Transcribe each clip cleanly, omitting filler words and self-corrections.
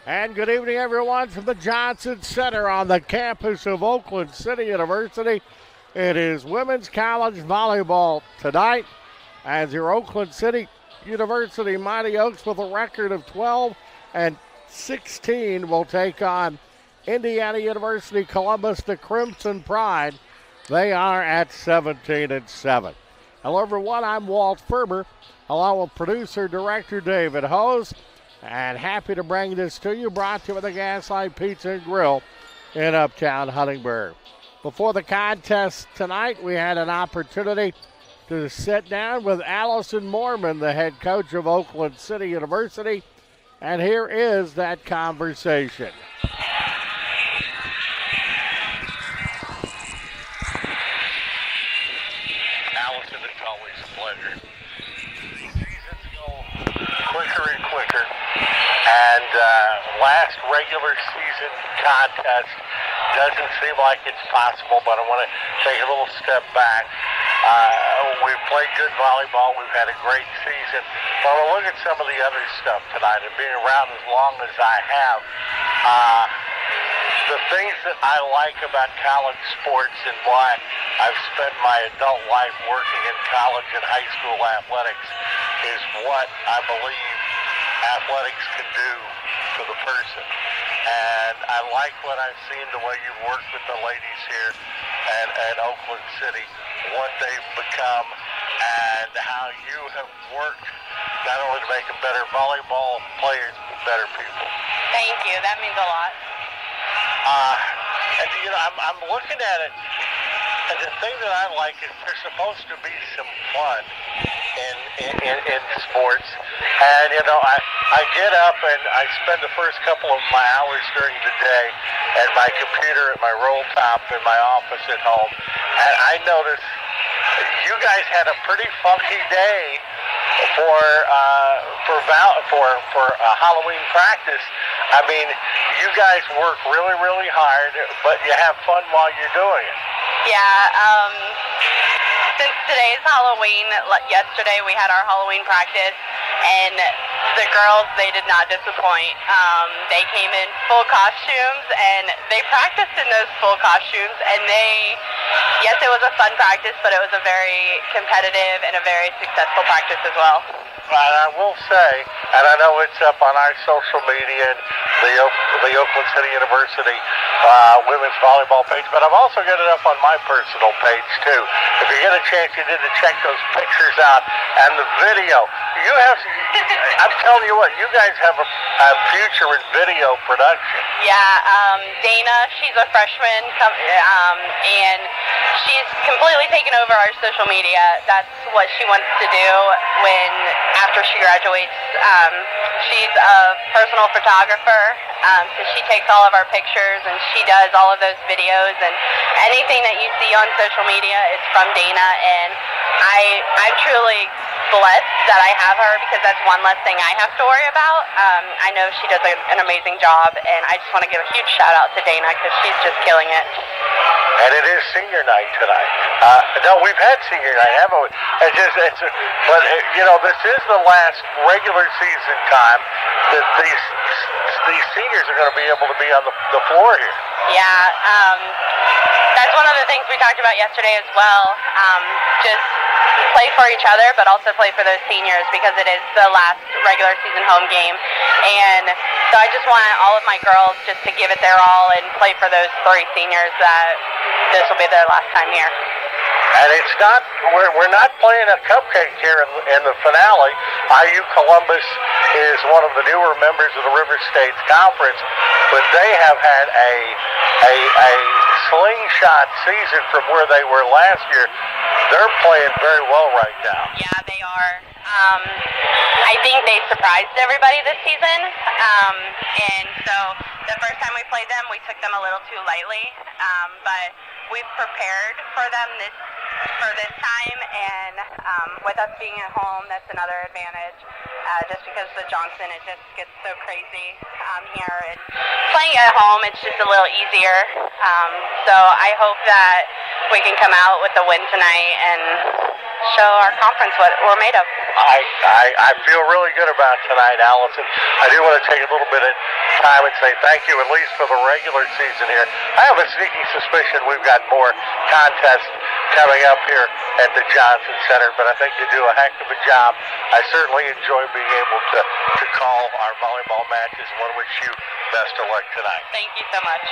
And good evening, everyone, from the Johnson Center on the campus of Oakland City University. It is women's college volleyball tonight as your Oakland City University Mighty Oaks, with a record of 12 and 16, will take on Indiana University Columbus, the Crimson Pride. They are at 17 and 7. Hello, everyone. I'm Walt Ferber, along with producer director David Hose. And happy to bring this to you, brought to you by the Gaslight Pizza and Grill in Uptown Huntingburg. Before the contest tonight, we had an opportunity to sit down with Allison Moorman, the head coach of Oakland City University, and here is that conversation. Allison, it's always a pleasure. These seasons go quicker and quicker. And last regular season contest doesn't seem like it's possible, but I want to take a little step back. We've played good volleyball. We've had a great season. But we'll look at some of the other stuff tonight. And being around as long as I have, the things that I like about college sports and why I've spent my adult life working in college and high school athletics is what I believe athletics can do to the person. And I like what I've seen, the way you've worked with the ladies here at Oakland City, what they've become, and how you have worked not only to make them better volleyball players, but better people. Thank you. That means a lot. And you know, I'm looking at it, and the thing that I like is there's supposed to be some fun in sports. And you know, I get up and I spend the first couple of my hours during the day at my computer, at my roll top, in my office at home, and I notice you guys had a pretty funky day for Halloween practice. I mean, you guys work really, really hard, but you have fun while you're doing it. Yeah, since today's Halloween, yesterday we had our Halloween practice, and the girls, they did not disappoint. They came in full costumes, and they practiced in those full costumes, and yes, it was a fun practice, but it was a very competitive and a very successful practice as well. And I will say, and I know it's up on our social media and the Oakland City University women's volleyball page, but I've also got it up on my personal page too. If you get a chance, you need to check those pictures out and the video. You have, I'm telling you what, you guys have a future in video production. Yeah, Dana, she's a freshman, and she's completely taken over our social media. That's what she wants to do after she graduates. She's a personal photographer, so she takes all of our pictures and she does all of those videos, and anything that you see on social media is from Dana, and I'm truly blessed that I have her, because that's one less thing I have to worry about. I know she does an amazing job, and I just want to give a huge shout out to Dana, because she's just killing it. And it is senior night tonight. No, we've had senior night, haven't we? But you know, this is the last regular season time that these seniors are going to be able to be on the floor here. Yeah, that's one of the things we talked about yesterday as well. Just play for each other, but also play for those seniors, because it is the last regular season home game. And so I just want all of my girls just to give it their all and play for those three seniors that this will be their last time here. And it's not, we're not playing a cupcake here in the finale. IU Columbus is one of the newer members of the River States Conference, but they have had a slingshot season from where they were last year. They're playing very well right now. Yeah, they are. I think they surprised everybody this season. And so the first time we played them, we took them a little too lightly. But we've prepared for them for this time, and with us being at home, that's another advantage. Just because the Johnson, it just gets so crazy here, and playing at home, it's just a little easier. So I hope that we can come out with a win tonight and show our conference what we're made of. I feel really good about tonight, Allison. I do want to take a little bit of time and say thank you, at least for the regular season here. I have a sneaky suspicion we've got more contests coming up here at the Johnson Center, but I think you do a heck of a job. I certainly enjoy being able to call our volleyball matches, and want to wish you best of luck tonight. Thank you so much.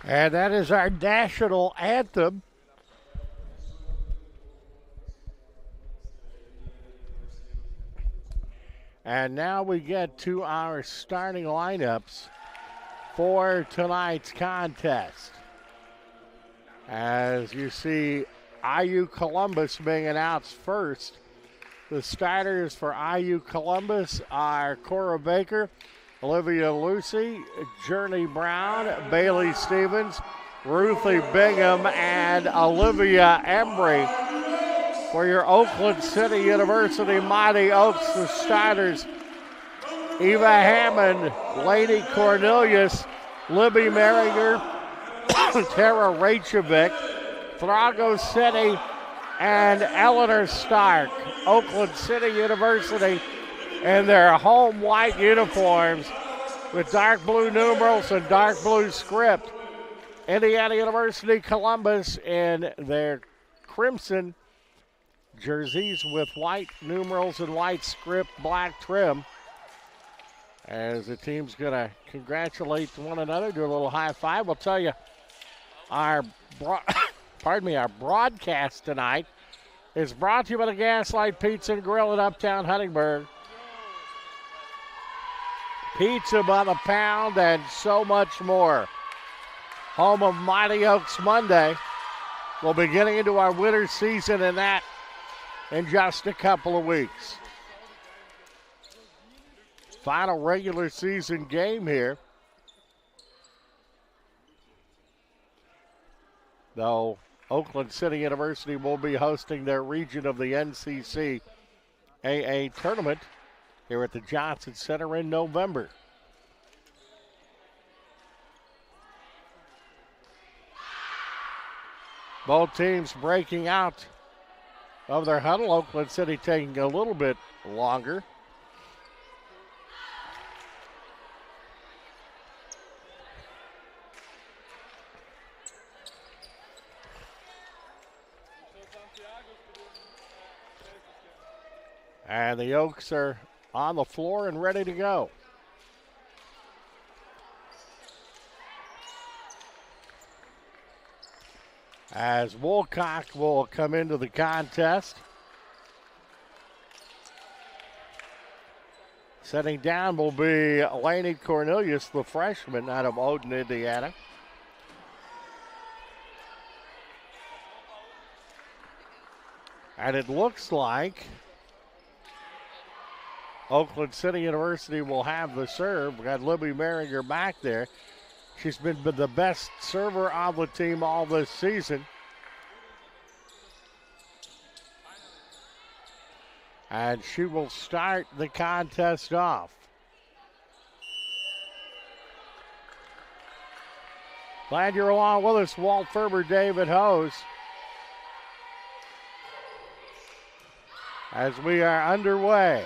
And that is our national anthem. And now we get to our starting lineups for tonight's contest. As you see, IU Columbus being announced first. The starters for IU Columbus are Cora Baker, Olivia Lucy, Journey Brown, Bailey Stevens, Ruthie Bingham, and Olivia Embry. For your Oakland City University Mighty Oaks, the starters, Eva Hammond, Lady Cornelius, Libby Merringer, Tara Rachovic, Thrago City, and Eleanor Stark. Oakland City University in their home white uniforms with dark blue numerals and dark blue script. Indiana University Columbus in their crimson jerseys with white numerals and white script, black trim. As the team's going to congratulate one another, do a little high five. We'll tell you our broadcast tonight is brought to you by the Gaslight Pizza and Grill in Uptown Huntingburg. Pizza by the pound and so much more. Home of Mighty Oaks Monday. We'll be getting into our winter season and that in just a couple of weeks. Final regular season game here. Though Oakland City University will be hosting their region of the NCC AA tournament here at the Johnson Center in November. Both teams breaking out of their huddle. Oakland City taking a little bit longer. And the Oaks are on the floor and ready to go. As Woolcock will come into the contest. Setting down will be Lainey Cornelius, the freshman out of Odin, Indiana. And it looks like Oakland City University will have the serve. We got Libby Merringer back there. She's been the best server on the team all this season. And she will start the contest off. Glad you're along with us, Walt Ferber, David Hose. As we are underway.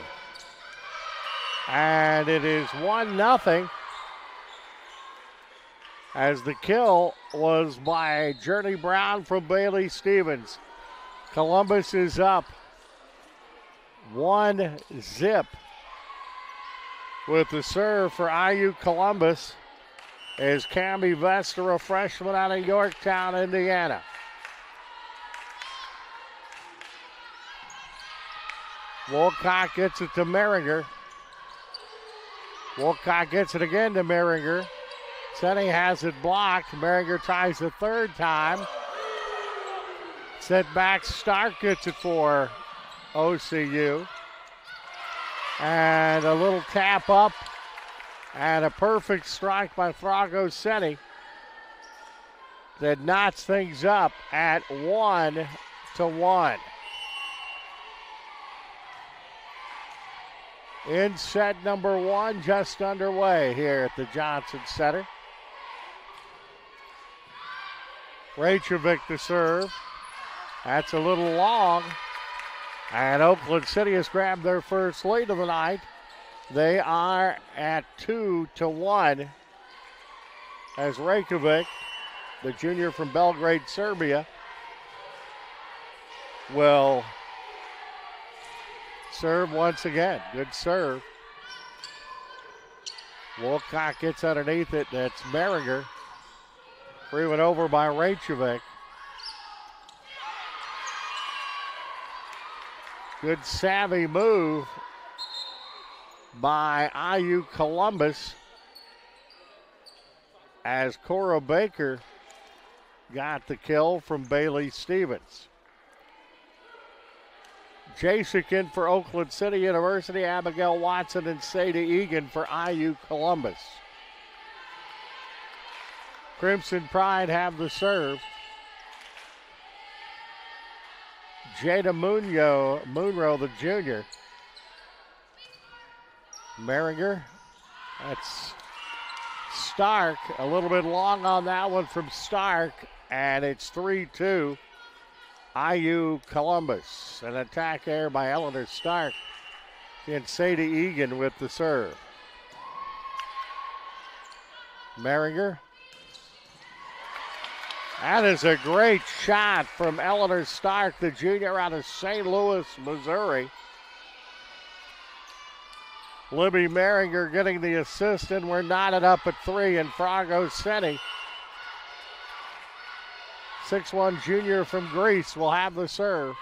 And it is 1-0. As the kill was by Journey Brown from Bailey Stevens. Columbus is up 1-0 with the serve for IU Columbus is Cami Vester, a freshman out of Yorktown, Indiana. Wolcott gets it to Merringer. Wolcott gets it again to Merringer. Senni has it blocked. Merringer tries the third time. Set back. Stark gets it for OCU. And a little tap up. And a perfect strike by Thrago Senni that knots things up at 1-1. In set number 1, just underway here at the Johnson Center. Rachevik to serve. That's a little long. And Oakland City has grabbed their first lead of the night. They are at 2-1 as Rachevik, the junior from Belgrade, Serbia, will serve once again. Good serve. Wolcott gets underneath it. That's Merringer. Driven over by Rachevik. Good savvy move by IU Columbus as Cora Baker got the kill from Bailey Stevens. Jasek in for Oakland City University, Abigail Watson and Sadie Egan for IU Columbus. Crimson Pride have the serve. Jada Munro, the junior. Merringer, that's Stark, a little bit long on that one from Stark, and it's 3-2, IU Columbus. An attack there by Eleanor Stark and Sadie Egan with the serve. Merringer. That is a great shot from Eleanor Stark, the junior out of St. Louis, Missouri. Libby Merringer getting the assist, and we're knotted up at 3, and Thrago Senni, 6'1" junior from Greece, will have the serve.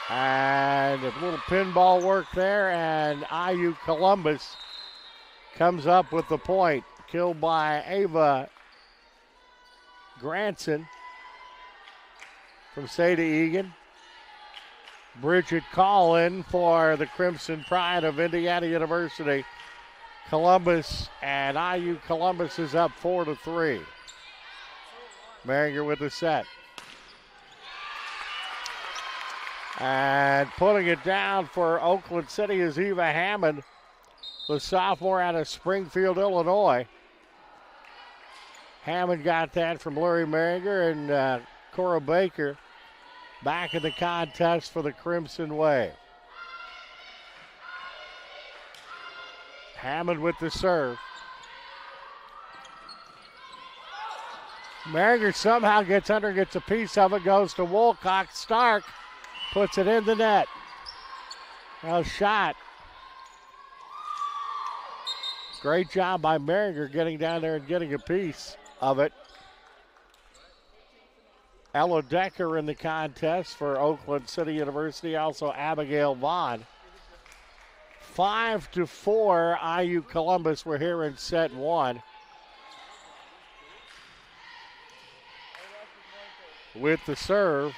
And a little pinball work there, and IU Columbus comes up with the point. Killed by Ava Granson from Sadie Egan. Bridget Collin for the Crimson Pride of Indiana University. Columbus, and IU Columbus is up 4-3. Merringer with the set. And putting it down for Oakland City is Eva Hammond, the sophomore out of Springfield, Illinois. Hammond got that from Lurie Merringer, and Cora Baker back in the contest for the Crimson Wave. Hammond with the serve. Merringer somehow gets under, gets a piece of it, goes to Wolcott. Stark puts it in the net. A shot. Great job by Merringer getting down there and getting a piece of it. Ella Decker in the contest for Oakland City University, also Abigail Vaughn. 5-4 IU Columbus. We're here in set 1. With the serve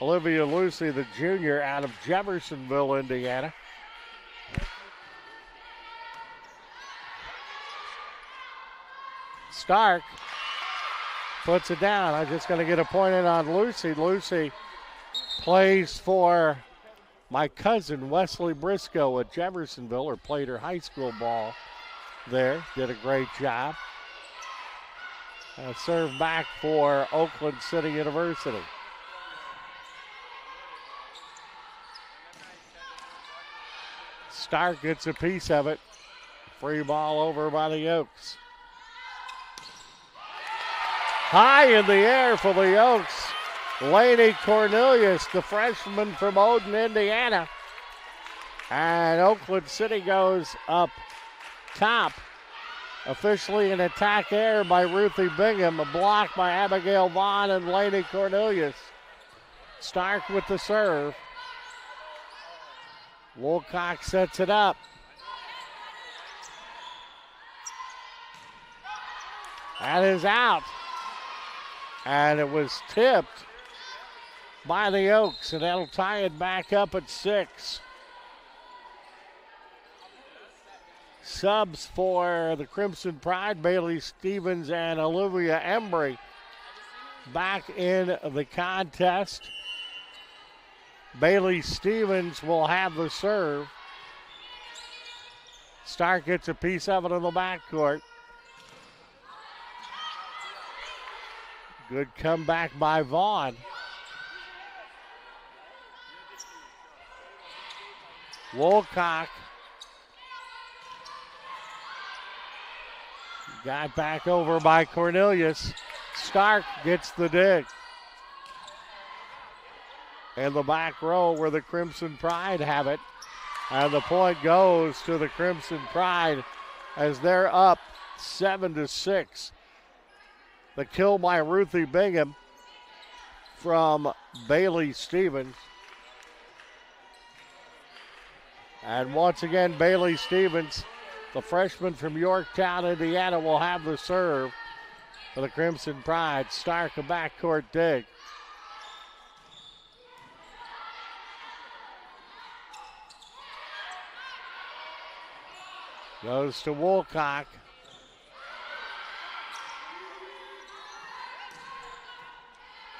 Olivia Lucy, the junior out of Jeffersonville, Indiana. Stark puts it down. I'm just going to get a point in on Lucy. Lucy plays for my cousin Wesley Briscoe at Jeffersonville, or played her high school ball there. Did a great job. Serve back for Oakland City University. Stark gets a piece of it. Free ball over by the Oaks. High in the air for the Oaks. Laney Cornelius, the freshman from Odin, Indiana. And Oakland City goes up top. Officially an attack air by Ruthie Bingham. A block by Abigail Vaughn and Laney Cornelius. Stark with the serve. Wilcox sets it up. That is out. And it was tipped by the Oaks, and that'll tie it back up at 6. Subs for the Crimson Pride, Bailey Stevens and Olivia Embry back in the contest. Bailey Stevens will have the serve. Stark gets a piece of it in the backcourt. Good comeback by Vaughn. Wolcock got back over by Cornelius. Stark gets the dig. In the back row where the Crimson Pride have it. And the point goes to the Crimson Pride as they're up 7-6. The kill by Ruthie Bingham from Bailey Stevens. And once again, Bailey Stevens, the freshman from Yorktown, Indiana, will have the serve for the Crimson Pride. Stark a backcourt dig. Goes to Woolcock.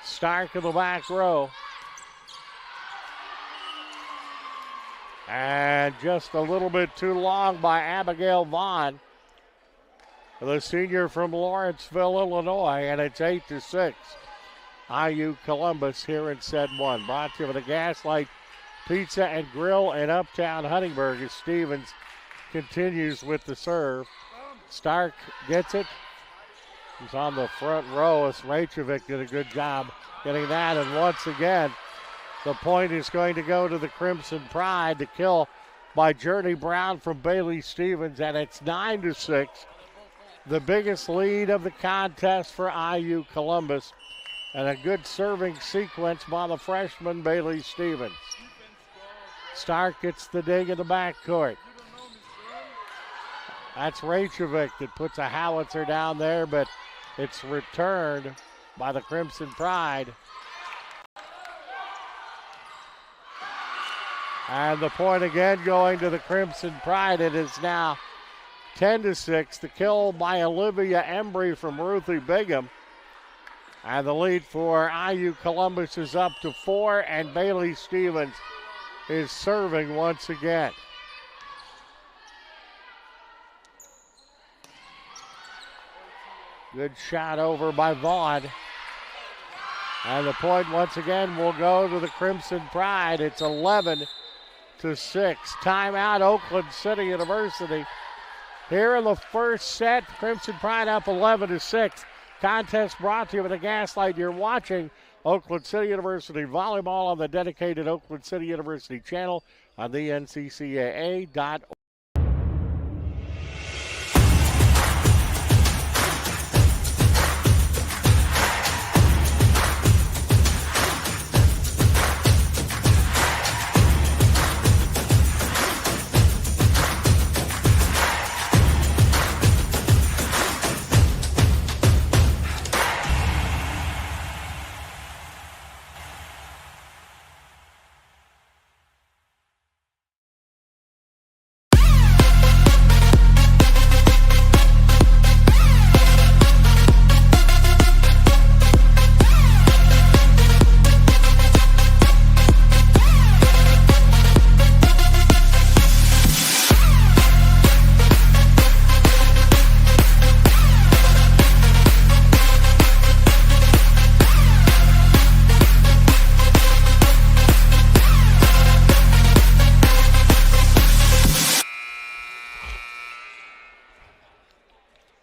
Stark in the back row. And just a little bit too long by Abigail Vaughn, the senior from Lawrenceville, Illinois, and it's 8-6. IU Columbus here in set 1. Brought to you by the Gaslight Pizza and Grill in Uptown Huntingburg as Stevens continues with the serve. Stark gets it. He's on the front row as Rachevik did a good job getting that. And once again, the point is going to go to the Crimson Pride. The kill by Journey Brown from Bailey Stevens, and it's 9-6. The biggest lead of the contest for IU Columbus. And a good serving sequence by the freshman Bailey Stevens. Stark gets the dig in the backcourt. That's Rachevik that puts a howitzer down there, but it's returned by the Crimson Pride. And the point again going to the Crimson Pride. It is now 10-6. The kill by Olivia Embry from Ruthie Bingham. And the lead for IU Columbus is up to 4, and Bailey Stevens is serving once again. Good shot over by Vaughn. And the point once again will go to the Crimson Pride. It's 11-6. Timeout, Oakland City University. Here in the first set, Crimson Pride up 11-6. Contest brought to you by the Gaslight. You're watching Oakland City University volleyball on the dedicated Oakland City University channel on the NCCAA.org.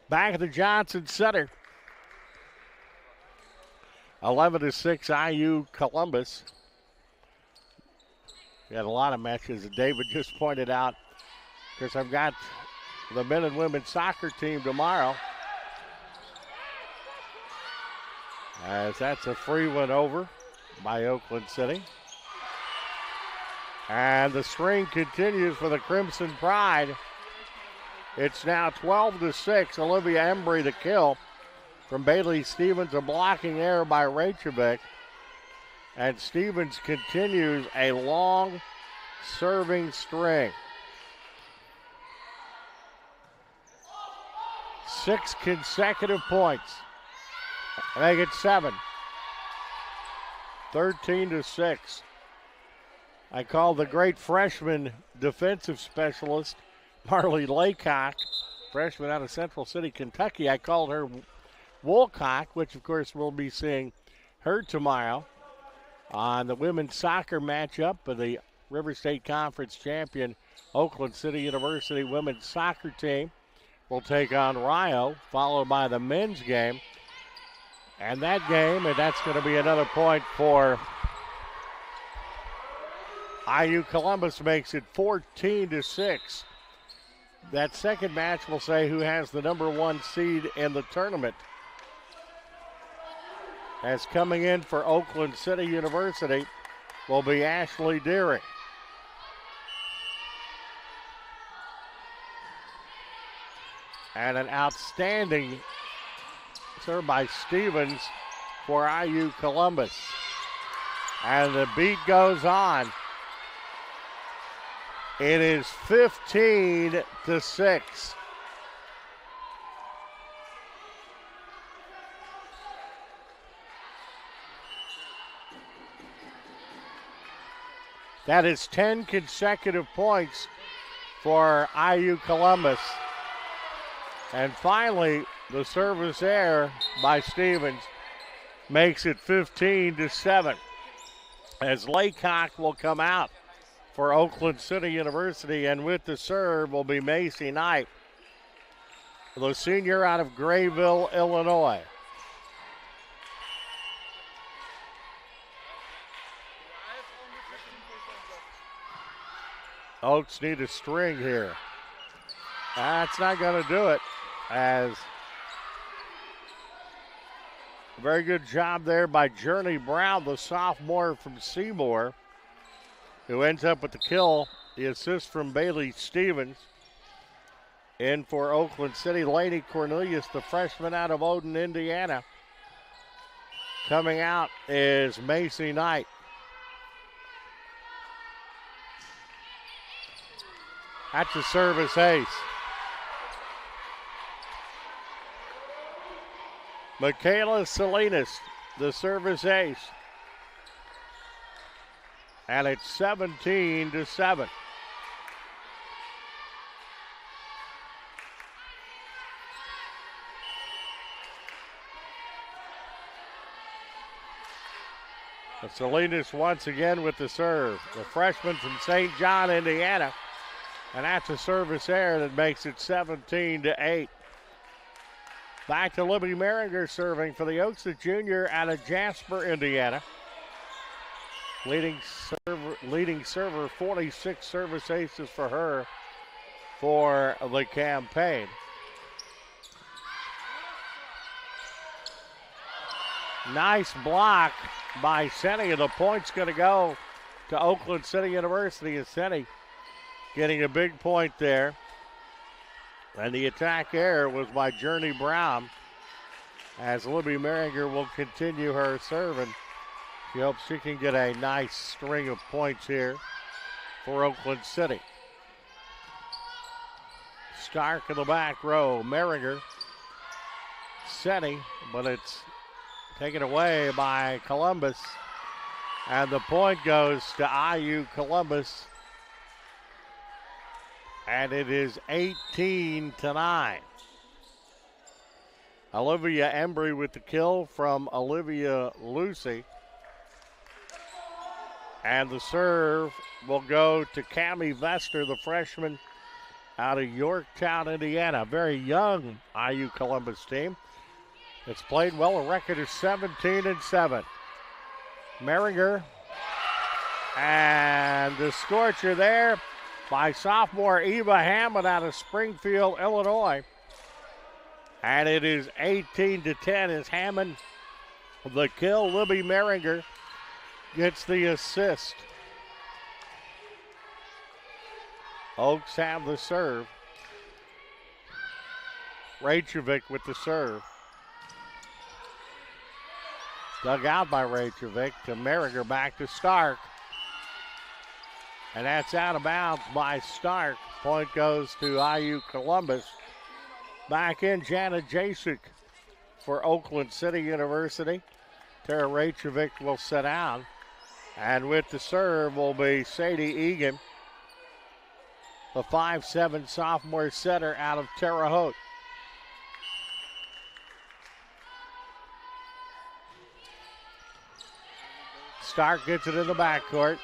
Back at the Johnson Center. 11-6 IU Columbus. We had a lot of matches that David just pointed out because I've got the men and women's soccer team tomorrow. As that's a free one over by Oakland City. And the string continues for the Crimson Pride. It's now 12-6. Olivia Embry the kill from Bailey Stevens. A blocking error by Reykjavik. And Stevens continues a long serving string. 6 consecutive points. Make it 7. 13-6. I called the great freshman defensive specialist, Marley Laycock, freshman out of Central City, Kentucky. I called her Woolcock, which, of course, we'll be seeing her tomorrow on the women's soccer matchup of the River State Conference champion Oakland City University women's soccer team will take on Rio, followed by the men's game. And that game, and that's going to be another point for IU Columbus, makes it 14-6. That second match will say who has the number 1 seed in the tournament. As coming in for Oakland City University will be Ashley Deering. And an outstanding serve by Stevens for IU Columbus. And the beat goes on. It is 15-6. That is 10 consecutive points for IU Columbus. And finally, the service error by Stevens makes it 15-7. As Laycock will come out for Oakland City University, and with the serve will be Macy Knight, the senior out of Grayville, Illinois. Oaks need a string here. That's not going to do it, as very good job there by Journey Brown, the sophomore from Seymour, who ends up with the kill. The assist from Bailey Stevens. In for Oakland City, Laney Cornelius, the freshman out of Odin, Indiana. Coming out is Macy Knight. That's a service ace. Michaela Salinas, the service ace. And it's 17-7. Salinas once again with the serve. The freshman from St. John, Indiana. And that's a service error that makes it 17-8. Back to Libby Merringer serving for the Oaks, the junior out of Jasper, Indiana. Leading server, 46 service aces for her for the campaign. Nice block by Senni, and the point's going to go to Oakland City University. And Senni getting a big point there. And the attack error was by Journey Brown, as Libby Merringer will continue her serve, and she hopes she can get a nice string of points here for Oakland City. Stark in the back row, Merringer, Senni, but it's taken away by Columbus. And the point goes to IU Columbus. And it is 18-9. Olivia Embry with the kill from Olivia Lucy. And the serve will go to Cammie Vester, the freshman out of Yorktown, Indiana. A very young IU Columbus team. It's played well, a record of 17-7. Merringer, and the scorcher there by sophomore Eva Hammond out of Springfield, Illinois. And it is 18-10 as Hammond, the kill. Libby Merringer gets the assist. Oaks have the serve. Rachevik with the serve. Dug out by Rachevik to Merringer, back to Stark. And that's out of bounds by Stark. Point goes to IU Columbus. Back in Jana Jasek for Oakland City University. Tara Rachevik will sit down. And with the serve will be Sadie Egan, the 5'7" sophomore setter out of Terre Haute. Stark gets it in the backcourt.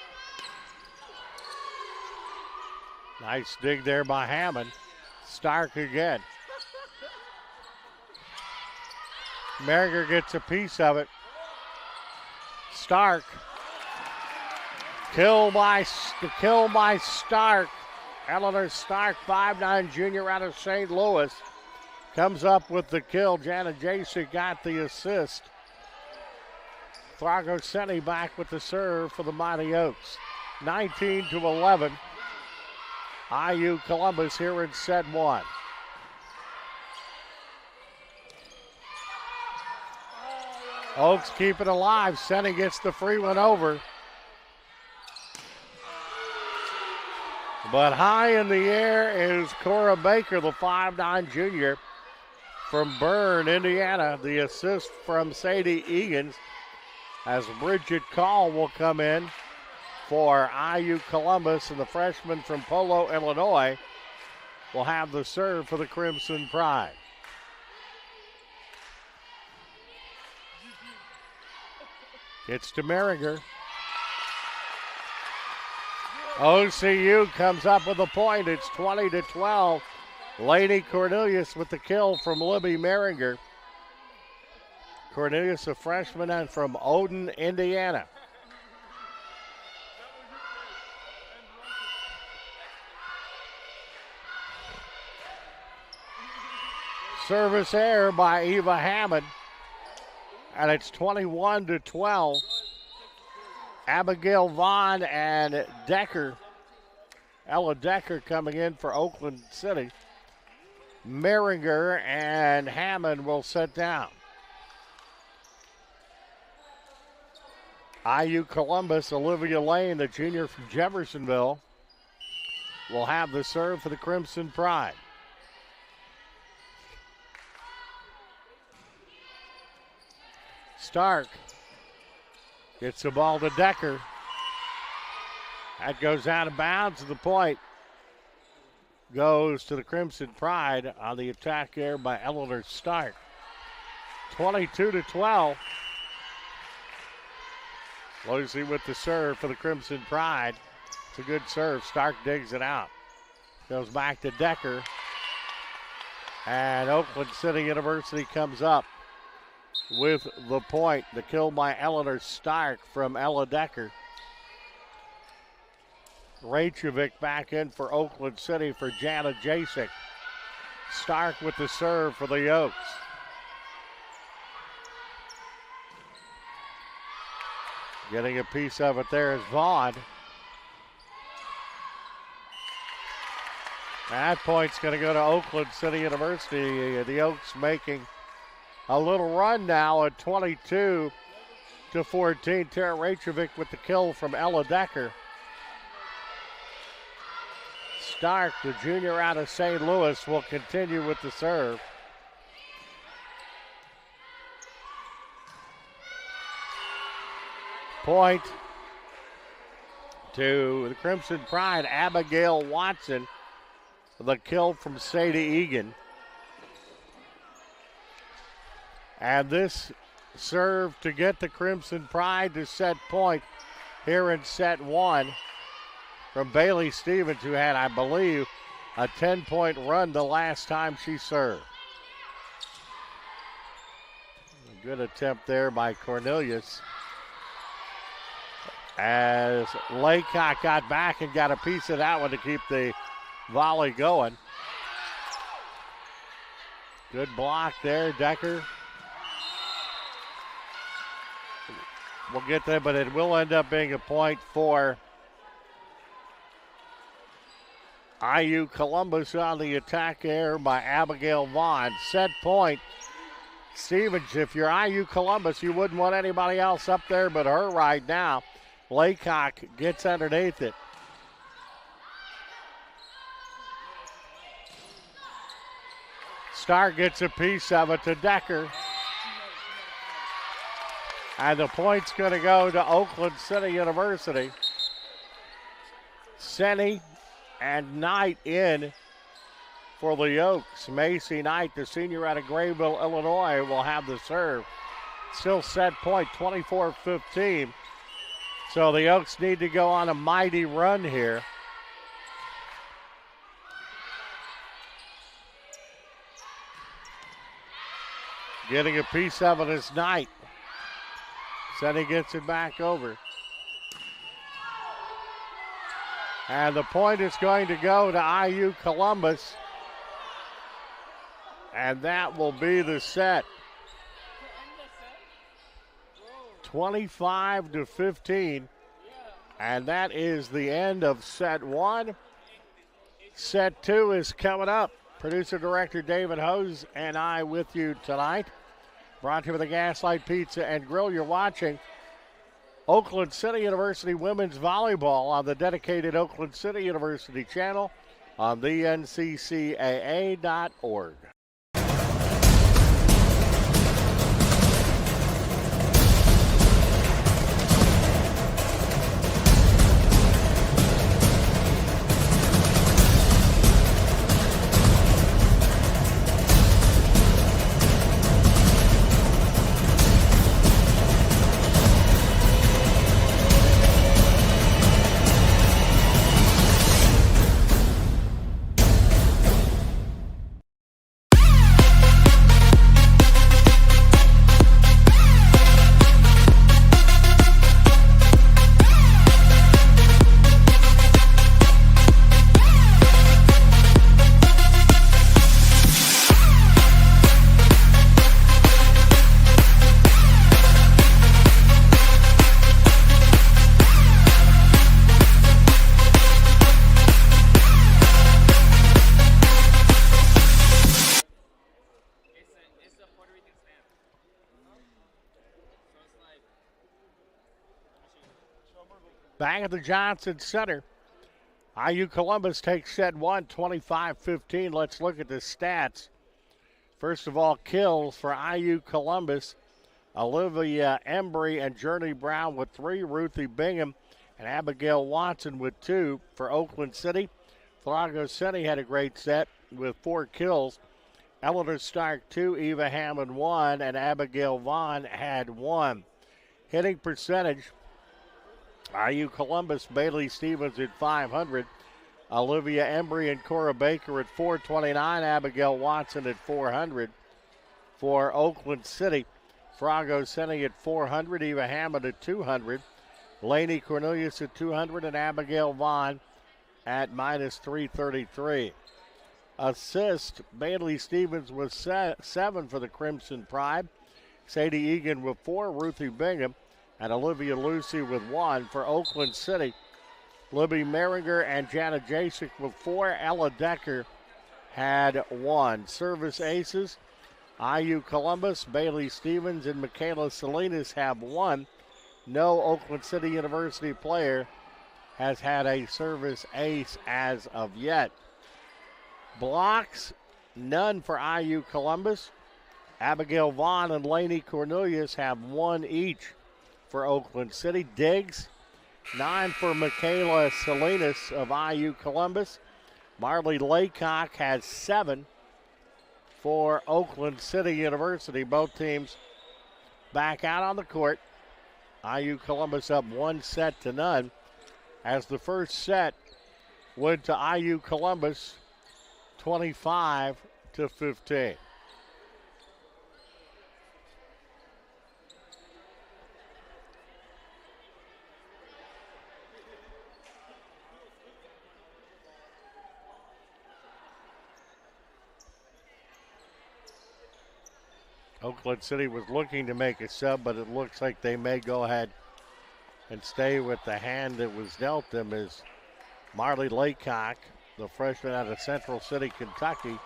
Nice dig there by Hammond. Stark again. Merringer gets a piece of it. Stark. Kill by Stark. Eleanor Stark, 5'9" junior out of St. Louis. Comes up with the kill. Jana Jasek got the assist. Thrago Seni back with the serve for the Mighty Oaks. 19-11. IU Columbus here in set one. Oaks keep it alive. Seni gets the free one over. But high in the air is Cora Baker, the 5'9" junior from Bern, Indiana. The assist from Sadie Egan, as Bridget Call will come in for IU Columbus, and the freshman from Polo, Illinois, will have the serve for the Crimson Pride. It's to Merringer. OCU comes up with a point. It's 20-12. Lainey Cornelius with the kill from Libby Merringer. Cornelius, a freshman, and from Odin, Indiana. Service error by Eva Hammond. And it's 21-12. Abigail Vaughn and Decker. Ella Decker coming in for Oakland City. Merringer and Hammond will sit down. IU Columbus, Olivia Lane, the junior from Jeffersonville, will have the serve for the Crimson Pride. Stark gets the ball to Decker. That goes out of bounds. The point goes to the Crimson Pride on the attack there by Eleanor Stark. 22-12. Lucy with the serve for the Crimson Pride. It's a good serve. Stark digs it out. Goes back to Decker. And Oakland City University comes up with the point. The kill by Eleanor Stark from Ella Decker. Rachevik back in for Oakland City for Jana Jasek. Stark with the serve for the Oaks. Getting a piece of it there is Vaughn. That point's going to go to Oakland City University. The Oaks making a little run now at 22-14. Tara Rachevik with the kill from Ella Decker. Stark, the junior out of St. Louis, will continue with the serve. Point to the Crimson Pride, Abigail Watson, the kill from Sadie Egan. And this serve to get the Crimson Pride to set point here in set one from Bailey Stevens, who had, I believe, a 10-point run the last time she served. A good attempt there by Cornelius. As Laycock got back and got a piece of that one to keep the volley going. Good block there, Decker. We'll get there, but it will end up being a point for IU Columbus on the attack there by Abigail Vaughn. Set point. Stevens, if you're IU Columbus, you wouldn't want anybody else up there but her right now. Laycock gets underneath it. Starr gets a piece of it to Decker. And the point's going to go to Oakland City University. Senny and Knight in for the Oaks. Macy Knight, the senior out of Grayville, Illinois, will have the serve. Still set point, 24-15. So the Oaks need to go on a mighty run here. Getting a piece of it is Knight. Senny gets it back over. And the point is going to go to IU Columbus. And that will be the set. 25-15. And that is the end of set one. Set two is coming up. Producer Director David Hose and I with you tonight. Brought to you by the Gaslight Pizza and Grill. You're watching Oakland City University Women's Volleyball on the dedicated Oakland City University channel on the NCCAA.org. Back at the Johnson Center. IU Columbus takes set one, 25-15. Let's look at the stats. First of all, kills for IU Columbus. Olivia Embry and Journey Brown with 3. Ruthie Bingham and Abigail Watson with 2. For Oakland City, Farago Senny had a great set with 4 kills. Eleanor Stark 2, Eva Hammond 1, and Abigail Vaughn had 1. Hitting percentage, IU Columbus, Bailey Stevens at .500. Olivia Embry and Cora Baker at .429. Abigail Watson at .400. For Oakland City, Farago Senny at .400. Eva Hammond at .200. Lainey Cornelius at .200. And Abigail Vaughn at -333. Assist, Bailey Stevens with 7 for the Crimson Pride. Sadie Egan with 4. Ruthie Bingham and Olivia Lucy with 1. For Oakland City, Libby Meringer and Jana Jasek with 4. Ella Decker had 1. Service aces, IU Columbus, Bailey Stevens and Michaela Salinas have 1. No Oakland City University player has had a service ace as of yet. Blocks, none for IU Columbus. Abigail Vaughn and Lainey Cornelius have 1 each. For Oakland City, digs, 9 for Michaela Salinas of IU Columbus. Marley Laycock has 7 for Oakland City University. Both teams back out on the court. IU Columbus up 1-0 as the first set went to IU Columbus 25-15. Oakland City was looking to make a sub, but it looks like they may go ahead and stay with the hand that was dealt them as Marley Laycock, the freshman out of Central City, Kentucky,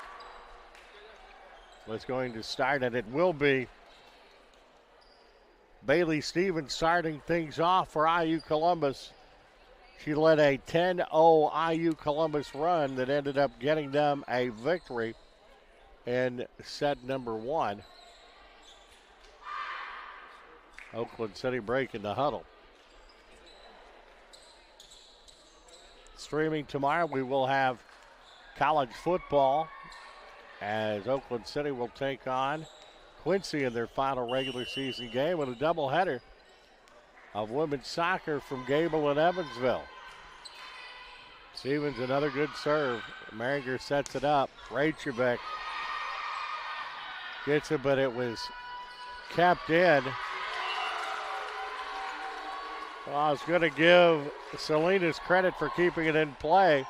was going to start, and it will be Bailey Stevens starting things off for IU Columbus. She led a 10-0 IU Columbus run that ended up getting them a victory in set number 1. Oakland City breaking the huddle. Streaming tomorrow, we will have college football as Oakland City will take on Quincy in their final regular season game with a doubleheader of women's soccer from Gable and Evansville. Stevens, another good serve. Maringer sets it up. Rachevek gets it, but it was kept in. Well, I was going to give Salinas credit for keeping it in play,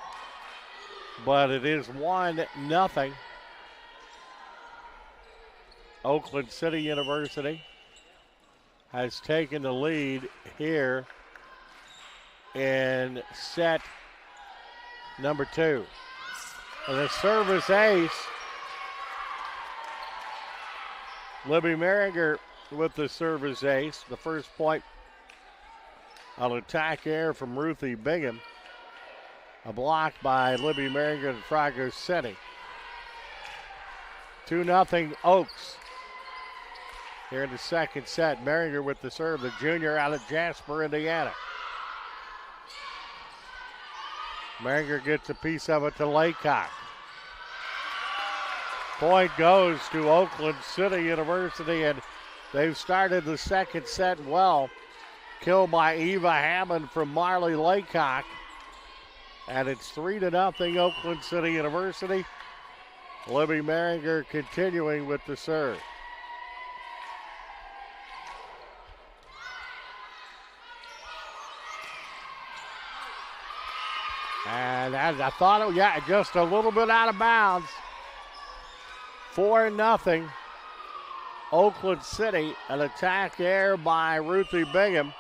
but it is 1-0. Oakland City University has taken the lead here in set number 2. And the service ace, Libby Maringer with the service ace. The first point on attack air from Ruthie Bingham. A block by Libby Maringer and Frogger City. 2-0 Oaks. Here in the second set, Maringer with the serve, the junior out of Jasper, Indiana. Maringer gets a piece of it to Laycock. Point goes to Oakland City University, and they've started the second set well. Killed by Eva Hammond from Marley Laycock. And it's 3-0 Oakland City University. Libby Maringer continuing with the serve. And as I thought, just a little bit out of bounds. 4-0 Oakland City. An attack there by Ruthie Bingham.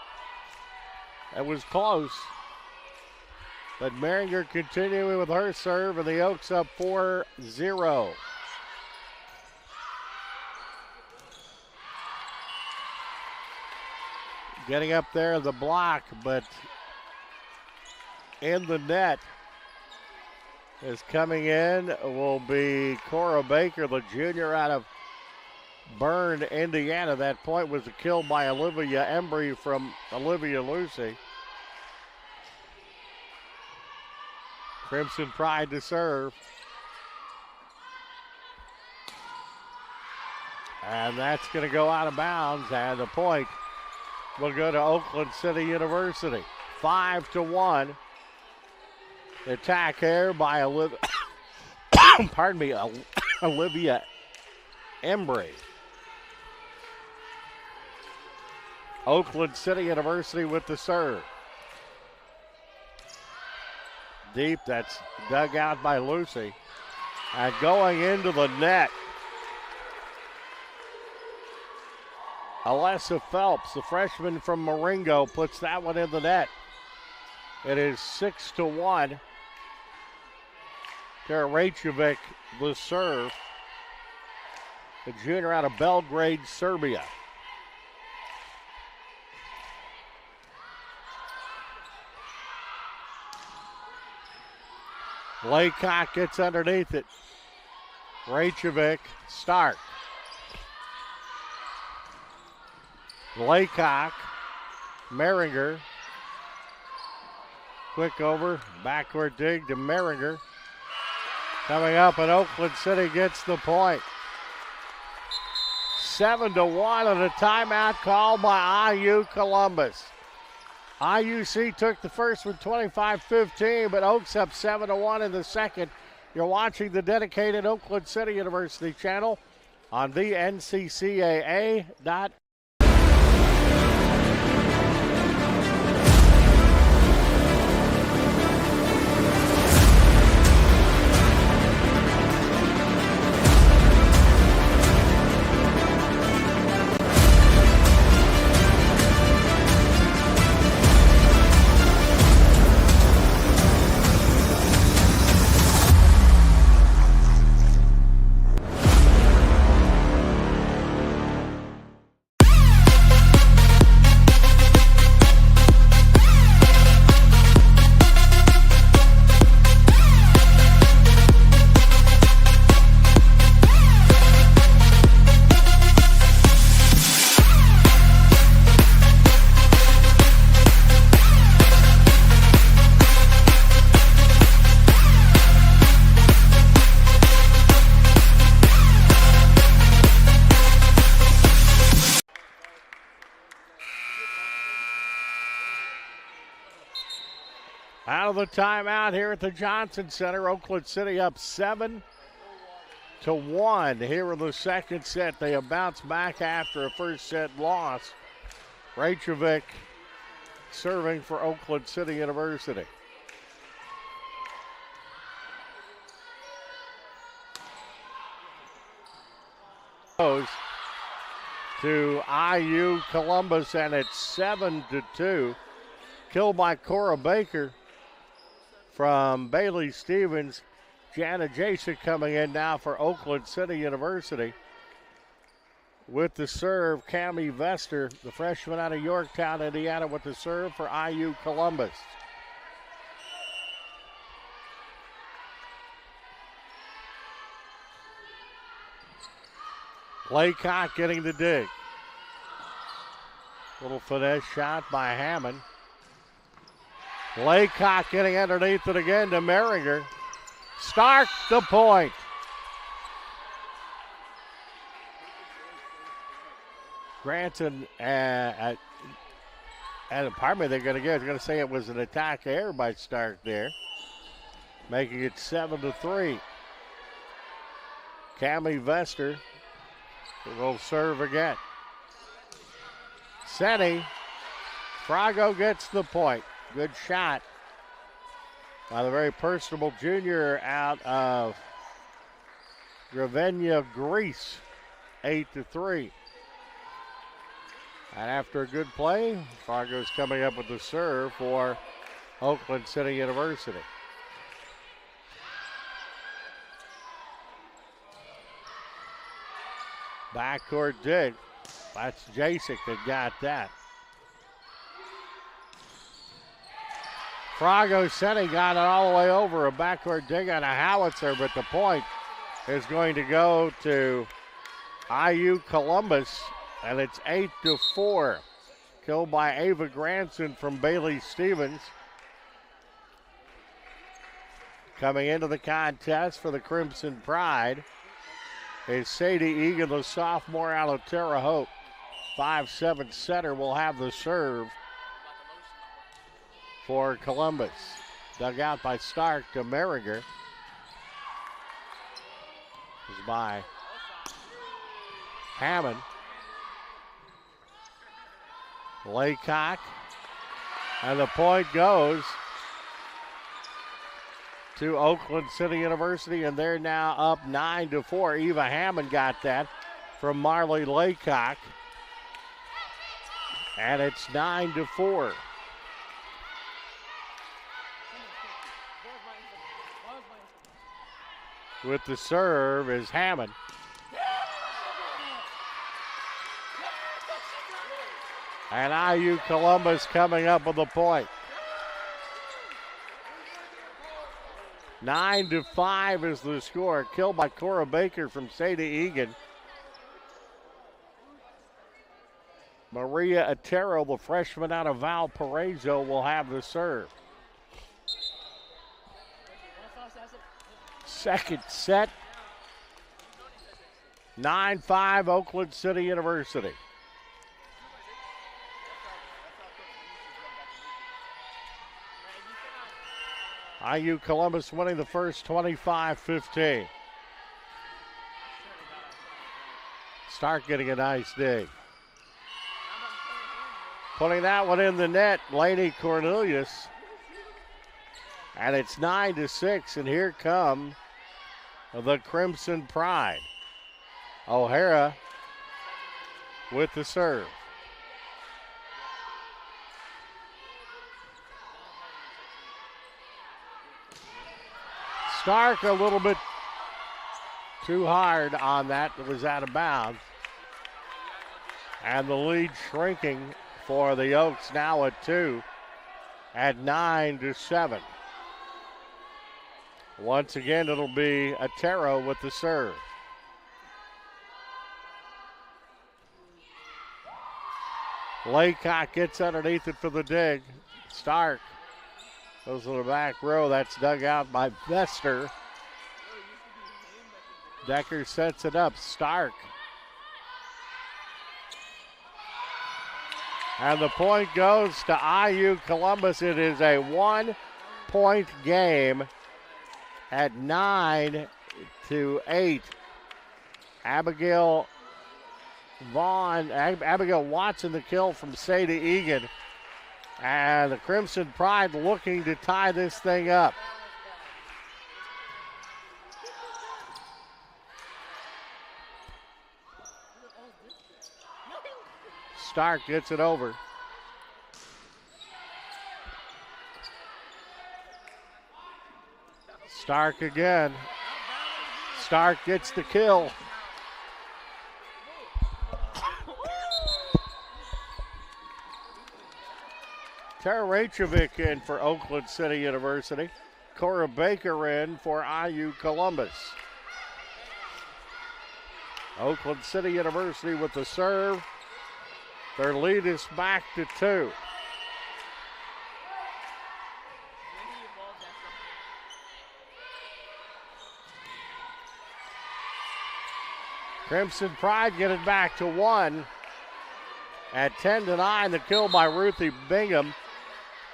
It was close. But Maringer continuing with her serve, and the Oaks up 4-0. Getting up there the block, but in the net is coming in will be Cora Baker, the junior out of Bern, Indiana. That point was a kill by Olivia Embry from Olivia Lucy. Crimson Pride to serve. And that's going to go out of bounds, and the point will go to Oakland City University. 5-1. The attack here by Olivia, Olivia Embry. Oakland City University with the serve. Deep, that's dug out by Lucy. And going into the net, Alessa Phelps, the freshman from Marengo, puts that one in the net. It is 6-1. Tara Rachevik, the serve. The junior out of Belgrade, Serbia. Laycock gets underneath it. Rachevik, Stark. Laycock, Maringer. Quick over, backward dig to Maringer. Coming up, and Oakland City gets the point. 7-1 on a timeout called by IU Columbus. IUC took the first one 25-15, but Oaks up 7-1 in the second. You're watching the dedicated Oakland City University channel on the NCCAA.com. Out of the timeout here at the Johnson Center, Oakland City up 7-1 here in the second set. They have bounced back after a first set loss. Reykjavik serving for Oakland City University. Goes to IU Columbus, and it's 7-2. Killed by Cora Baker from Bailey Stevens. Jana Jasek coming in now for Oakland City University. With the serve, Cammie Vester, the freshman out of Yorktown, Indiana, with the serve for IU Columbus. Laycock getting the dig. Little finesse shot by Hammond. Laycock getting underneath it again to Merringer. Stark the point. Granton, and pardon me, they're going to say it was an attack error by Stark there, making it 7-3. Cammie Vester will serve again. Senni, Frago gets the point. Good shot by the very personable junior out of Gravenia, Greece, 8-3. And after a good play, Fargo's coming up with the serve for Oakland City University. Backcourt dig. That's Jasek that got that. Frago Senni got it all the way over. A backcourt dig on a howitzer, but the point is going to go to IU Columbus, and it's 8-4. Killed by Ava Granson from Bailey Stevens. Coming into the contest for the Crimson Pride is Sadie Egan, the sophomore out of Terre Haute. 5'7" setter will have the serve for Columbus. Dug out by Stark to Merringer. Is by Hammond. Laycock. And the point goes to Oakland City University, and they're now up 9-4. Eva Hammond got that from Marley Laycock. And it's 9-4. With the serve is Hammond. And IU Columbus coming up with a point. 9-5 is the score. Killed by Cora Baker from Sadie Egan. Maria Otero, the freshman out of Valparaiso, will have the serve. Second set. 9-5 Oakland City University. IU Columbus winning the first 25-15. Stark getting a nice dig. Putting that one in the net, Laney Cornelius. And it's 9-6, and here come the Crimson Pride. O'Hara with the serve. Stark a little bit too hard on that. It was out of bounds. And the lead shrinking for the Oaks now at 2 at 9-7. Once again, it'll be Otero with the serve. Laycock gets underneath it for the dig. Stark goes to the back row. That's dug out by Vester. Decker sets it up. Stark. And the point goes to IU Columbus. It is a 1-point game at 9-8. Abigail Watson the kill from Sadie Egan. And the Crimson Pride looking to tie this thing up. Stark gets it over. Stark again. Stark gets the kill. Tara Raichovic in for Oakland City University. Cora Baker in for IU Columbus. Oakland City University with the serve. Their lead is back to 2. Crimson Pride get it back to 1. At 10-9, the kill by Ruthie Bingham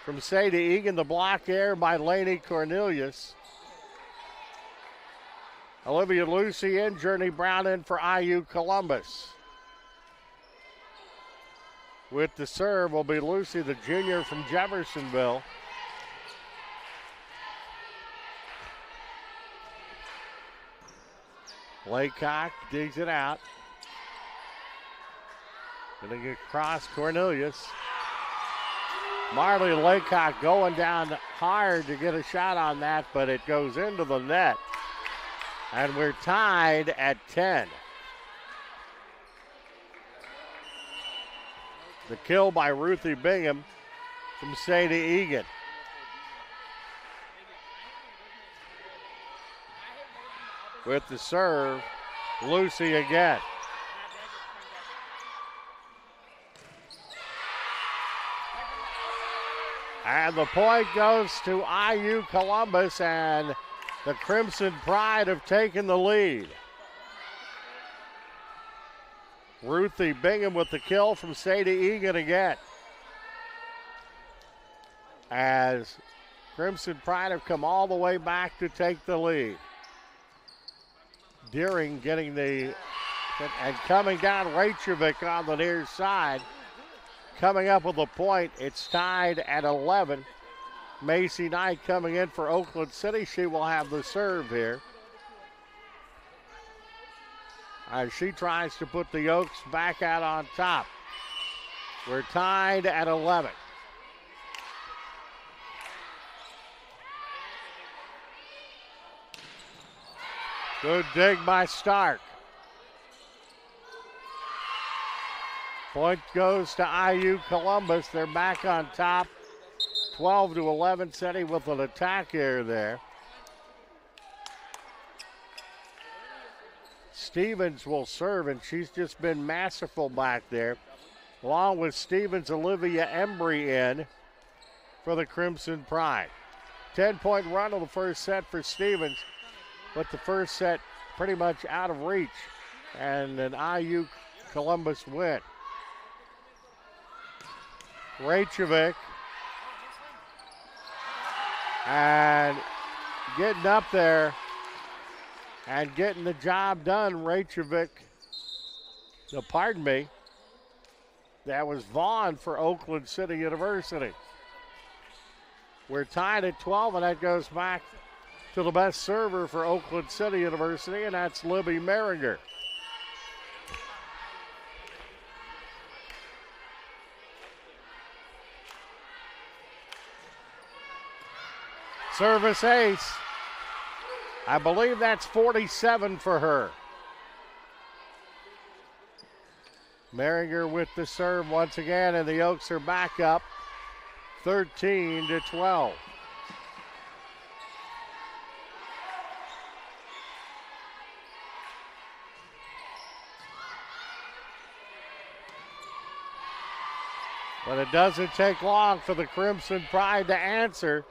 from Sadie Egan. The block there by Laney Cornelius. Olivia Lucy in, Journey Brown in for IU Columbus. With the serve will be Lucy, the junior from Jeffersonville. Laycock digs it out. Gonna get across Cornelius. Marley Laycock going down hard to get a shot on that, but it goes into the net. And we're tied at 10. The kill by Ruthie Bingham from Sadie Egan. With the serve, Lucy again. And the point goes to IU Columbus, and the Crimson Pride have taken the lead. Ruthie Bingham with the kill from Sadie Egan again. As Crimson Pride have come all the way back to take the lead. Deering getting the, and coming down Raichovic on the near side. Coming up with a point, it's tied at 11. Macy Knight coming in for Oakland City. She will have the serve here. As she tries to put the Oaks back out on top. We're tied at 11. Good dig by Stark. Point goes to IU Columbus. They're back on top. 12-11, City with an attack here there. Stevens will serve, and she's just been masterful back there. Along with Stevens, Olivia Embry in for the Crimson Pride. 10-point run of the first set for Stevens, but the first set pretty much out of reach, and an IU Columbus win. Raichovic And getting up there and getting the job done, that was Vaughn for Oakland City University. We're tied at 12, and that goes back to the best server for Oakland City University, and that's Libby Merringer. Service ace. I believe that's 47 for her. Merringer with the serve once again, and the Oaks are back up 13-12. But it doesn't take long for the Crimson Pride to answer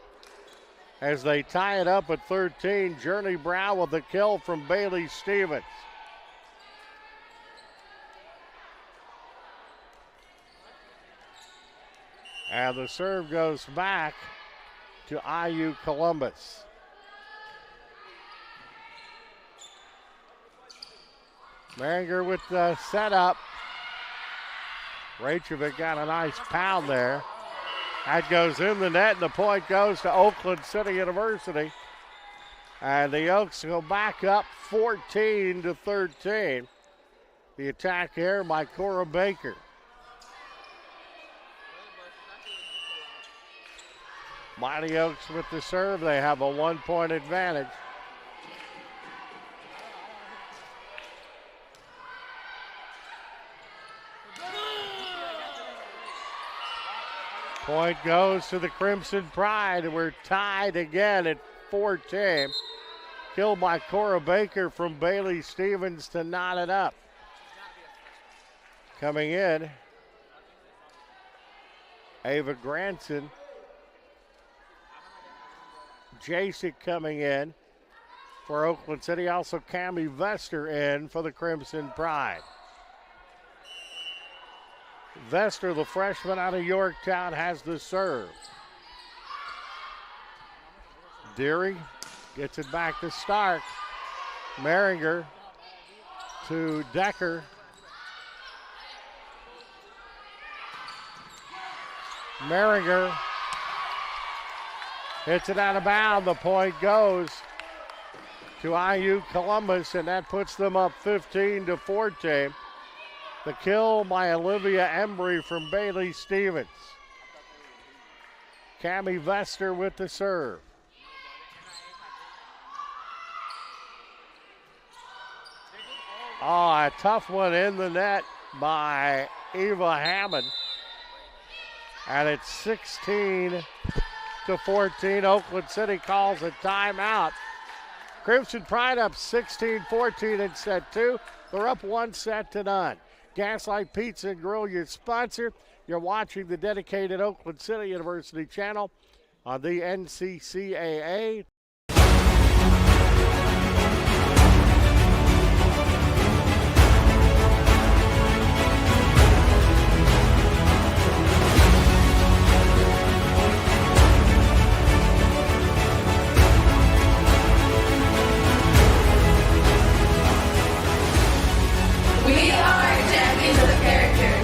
as they tie it up at 13. Journey Brown with a kill from Bailey Stevens. And the serve goes back to IU Columbus. Merringer with the setup. Rachevik got a nice pound there. That goes in the net, and the point goes to Oakland City University. And the Oaks go back up 14-13. The attack here by Cora Baker. Mighty Oaks with the serve. They have a 1-point advantage. Point goes to the Crimson Pride, and we're tied again at 14. Killed by Cora Baker from Bailey Stevens to knot it up. Coming in, Ava Granson. Jasek coming in for Oakland City. Also Cammie Vester in for the Crimson Pride. Vester, the freshman out of Yorktown, has the serve. Deary gets it back to Stark. Merringer to Decker. Merringer hits it out of bounds. The point goes to IU Columbus, and that puts them up 15-14. The kill by Olivia Embry from Bailey Stevens. Cammie Vester with the serve. Oh, a tough one in the net by Eva Hammond. And it's 16-14. Oakland City calls a timeout. Crimson Pride up 16-14 in set 2. They're up 1-0. Gaslight Pizza and Grill, your sponsor. You're watching the dedicated Oakland City University channel on the NCCAA. We are champions of the character.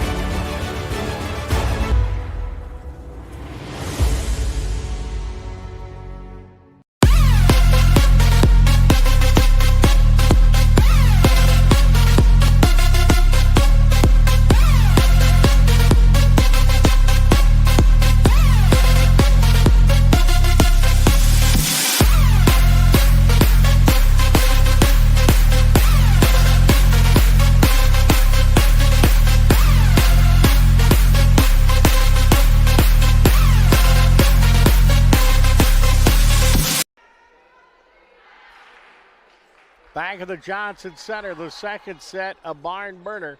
Back at the Johnson Center, the second set, a barn burner.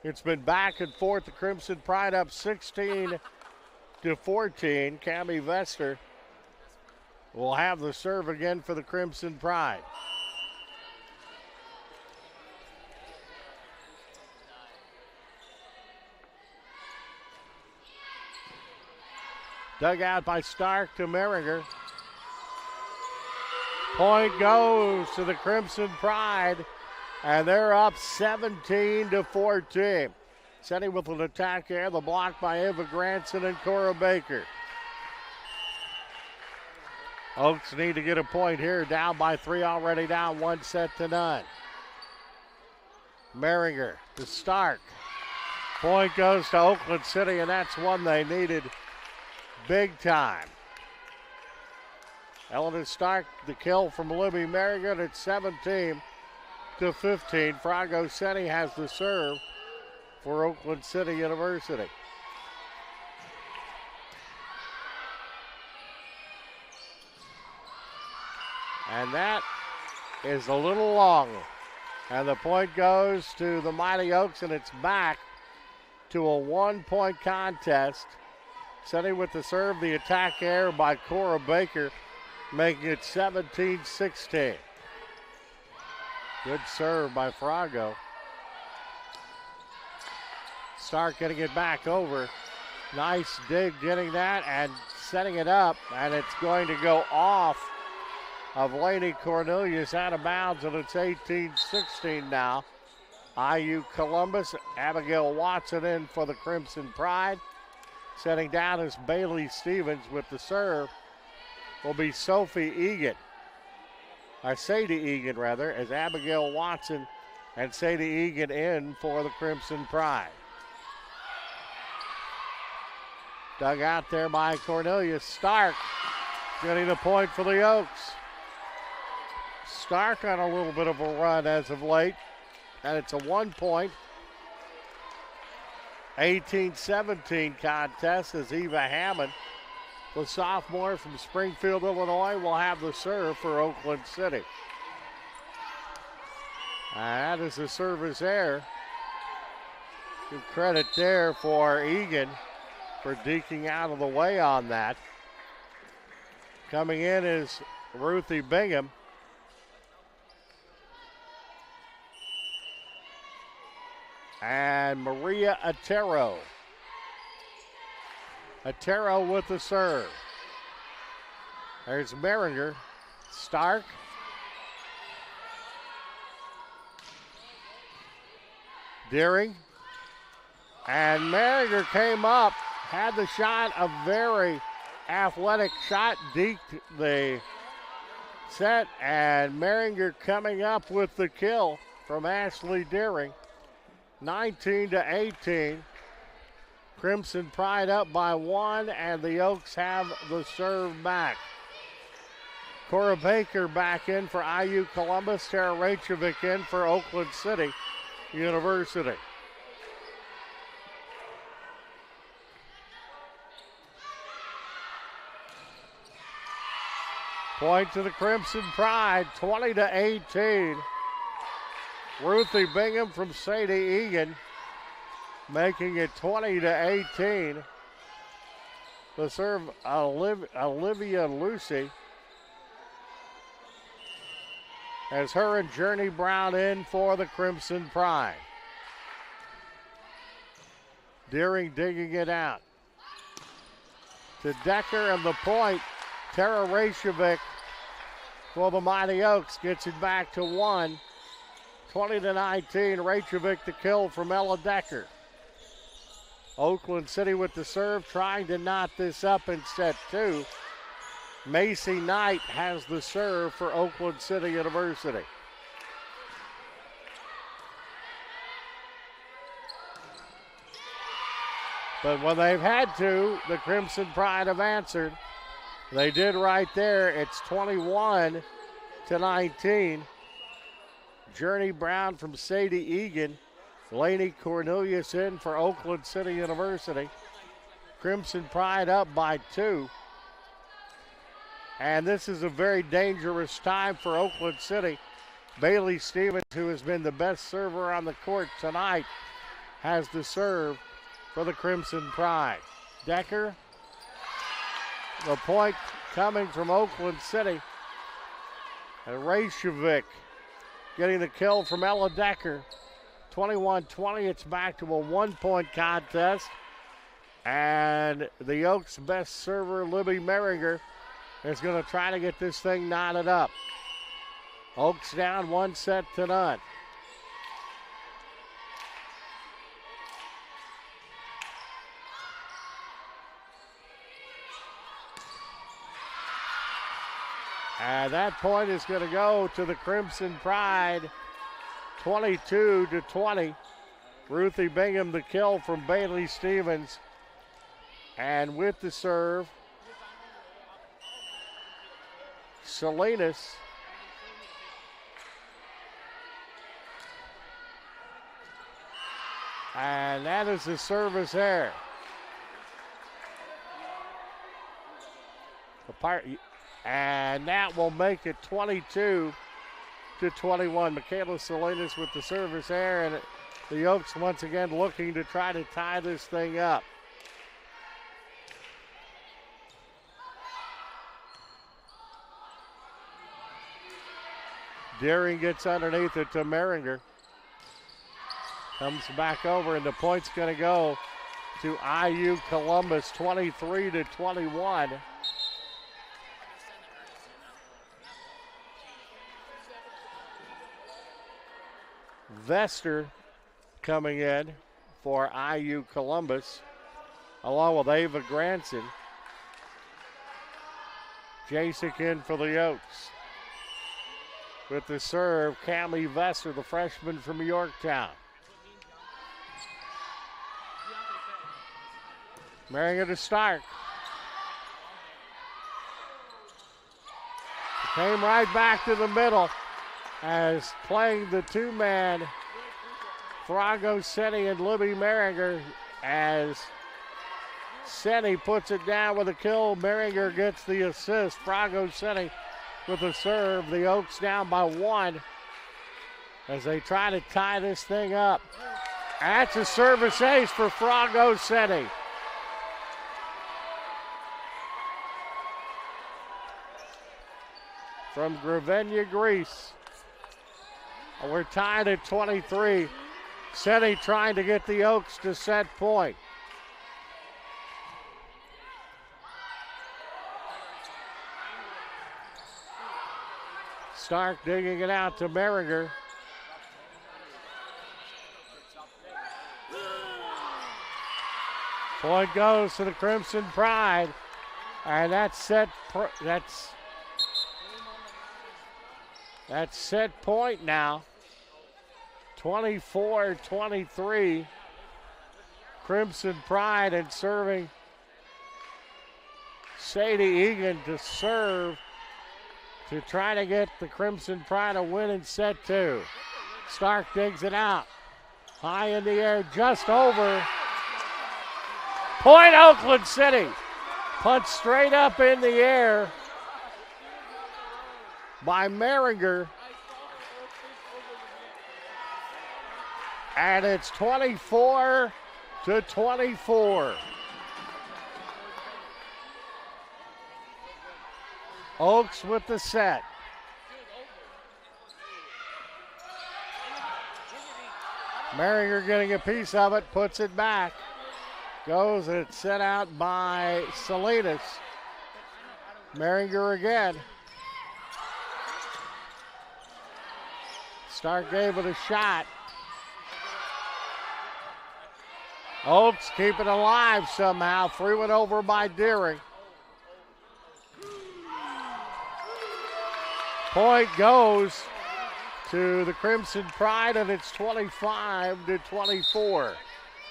It's been back and forth. The Crimson Pride up 16-14. Cammie Vester will have the serve again for the Crimson Pride. Dug out by Stark to Merringer. Point goes to the Crimson Pride, and they're up 17-14. Setting with an attack here, the block by Ava Granson and Cora Baker. Oaks need to get a point here, down by 3 already, down 1-0. Merringer to Stark. Point goes to Oakland City, and that's one they needed big time. Eleanor Stark, the kill from Libby Merringer, and it's 17-15. Frago Seni has the serve for Oakland City University. And that is a little long. And the point goes to the Mighty Oaks, and it's back to a 1-point contest. Setting with the serve, the attack error by Cora Baker, making it 17-16. Good serve by Frago. Stark getting it back over. Nice dig getting that and setting it up, and it's going to go off of Laney Cornelius out of bounds, and it's 18-16 now. IU Columbus, Abigail Watson in for the Crimson Pride. Setting down is Bailey Stevens with the serve. Will be Sophie Egan. Sadie Egan rather, as Abigail Watson and Sadie Egan in for the Crimson Pride. Dug out there by Cornelius. Stark getting the point for the Oaks. Stark on a little bit of a run as of late, and it's a 1-point 18-17 contest as Eva Hammond, the sophomore from Springfield, Illinois, will have the serve for Oakland City. That is the service error. Good credit there for Egan for deking out of the way on that. Coming in is Ruthie Bingham. And Maria Otero. Otero with the serve. There's Merringer. Stark. Deering. And Merringer came up, had the shot, a very athletic shot, deked the set, and Merringer coming up with the kill from Ashley Deering. 19-18. Crimson Pride up by 1, and the Oaks have the serve back. Cora Baker back in for IU Columbus. Tara Rachevik in for Oakland City University. Point to the Crimson Pride, 20-18. Ruthie Bingham from Sadie Egan, making it 20-18. The serve, Olivia Lucy, as her and Journey Brown in for the Crimson Pride. Deering digging it out to Decker, and the point. Tara Rachevik for the Mighty Oaks gets it back to 1. 20-19, Rachevik the kill from Ella Decker. Oakland City with the serve, trying to knot this up in set 2. Macy Knight has the serve for Oakland City University. But when they've had to, the Crimson Pride have answered. They did right there. It's 21-19. Journey Brown from Sadie Egan. Laney Cornelius in for Oakland City University. Crimson Pride up by 2. And this is a very dangerous time for Oakland City. Bailey Stevens, who has been the best server on the court tonight, has the serve for the Crimson Pride. Decker, the point coming from Oakland City. And Rachevik getting the kill from Ella Decker. 21-20, it's back to a 1-point contest. And the Oaks' best server, Libby Merringer, is going to try to get this thing knotted up. Oaks down 1-0. And that point is going to go to the Crimson Pride, 22-20. Ruthie Bingham the kill from Bailey Stevens. And with the serve, Salinas. And that is the service error. And that will make it 22-21. Michaela Salinas with the service error, and the Oaks once again looking to try to tie this thing up. Deering gets underneath it to Maringer. Comes back over, and the point's going to go to IU Columbus, 23-21. Vester coming in for IU Columbus, along with Ava Granson. Jasek in for the Oaks. With the serve, Cammie Vester, the freshman from Yorktown. Maringer to Stark. Came right back to the middle as playing the two-man Thrago Seni and Libby Maringer as Seni puts it down with a kill. Maringer gets the assist. Thrago Seni with the serve. The Oaks down by 1 as they try to tie this thing up. That's a service ace for Thrago Seni. From Gravenia, Greece. We're tied at 23. Seni trying to get the Oaks to set point. Stark digging it out to Maringer. Point goes to the Crimson Pride, and that's set point now. 24-23. Crimson Pride, and serving Sadie Egan to serve to try to get the Crimson Pride a win in set 2. Stark digs it out. High in the air, just over. Point Oakland City. Punched straight up in the air by Maringer. And it's 24-24. Oaks with the set. Maringer getting a piece of it, puts it back. Goes, and it's set out by Salinas. Maringer again. Stark gave it a shot. Oaks keep it alive somehow. Threw it over by Deering. Point goes to the Crimson Pride, and it's 25-24.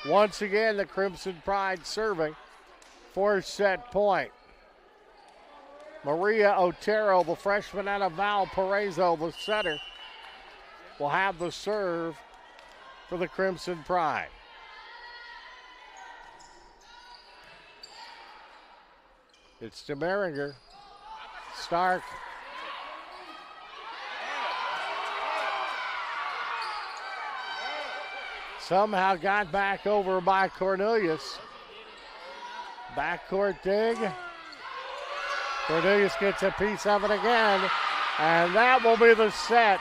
Once again, the Crimson Pride serving for set point. Maria Otero, the freshman out of Valparaiso, the setter, will have the serve for the Crimson Pride. It's to Maringer. Stark. Somehow got back over by Cornelius. Backcourt dig. Cornelius gets a piece of it again, and that will be the set.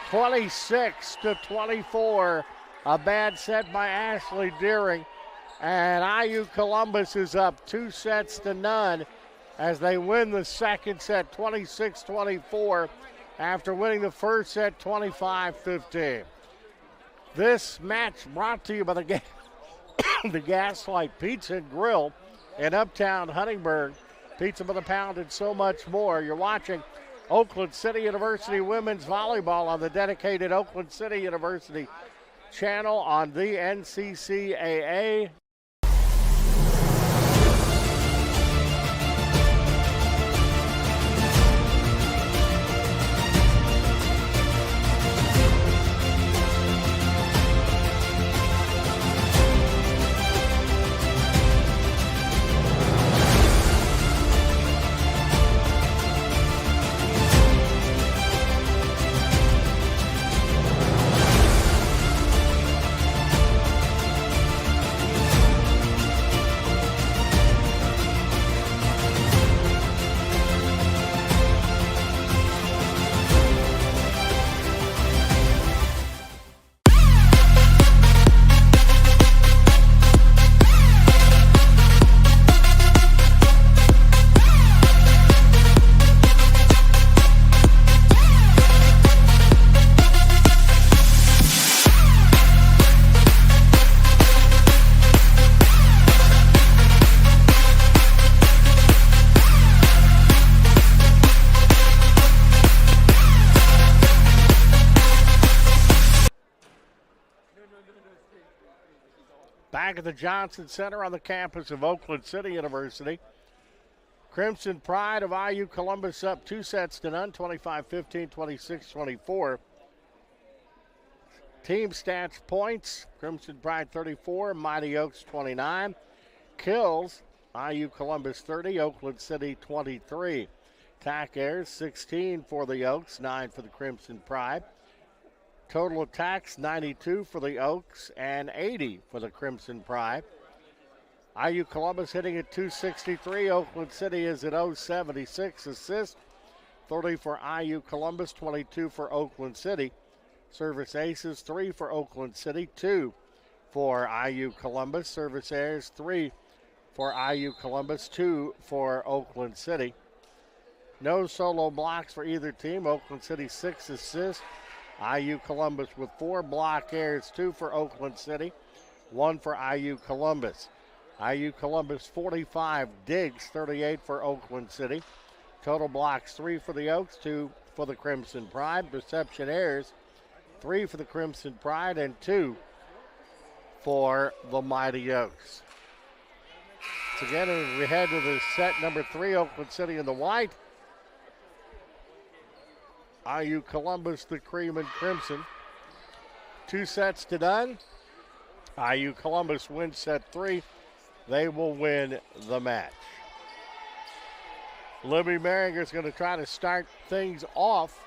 26-24. A bad set by Ashley Deering. And IU Columbus is up 2-0 as they win the second set, 26-24. after winning the first set 25-15. This match brought to you by the Gaslight Pizza and Grill in Uptown Huntingburg. Pizza by the pound and so much more. You're watching Oakland City University Women's Volleyball on the dedicated Oakland City University channel on the NCCAA. Back at the Johnson Center on the campus of Oakland City University. Crimson Pride of IU Columbus up 2-0, 25-15, 26-24. Team stats points, Crimson Pride 34, Mighty Oaks 29. Kills, IU Columbus 30, Oakland City 23. Attack airs, 16 for the Oaks, 9 for the Crimson Pride. Total attacks, 92 for the Oaks and 80 for the Crimson Pride. IU Columbus hitting at 263. Oakland City is at 076. Assists, 30 for IU Columbus, 22 for Oakland City. Service aces, 3 for Oakland City, 2 for IU Columbus. Service errors, 3 for IU Columbus, 2 for Oakland City. No solo blocks for either team. Oakland City 6 assists. IU Columbus with 4 block errors, 2 for Oakland City, 1 for IU Columbus. IU Columbus 45, digs 38 for Oakland City. Total blocks 3 for the Oaks, 2 for the Crimson Pride. Reception errors 3 for the Crimson Pride and 2 for the Mighty Oaks. So again, as we head to the set number 3, Oakland City in the white. IU Columbus, the cream and crimson. 2 sets to none. IU Columbus wins set 3. They will win the match. Libby Maringer is going to try to start things off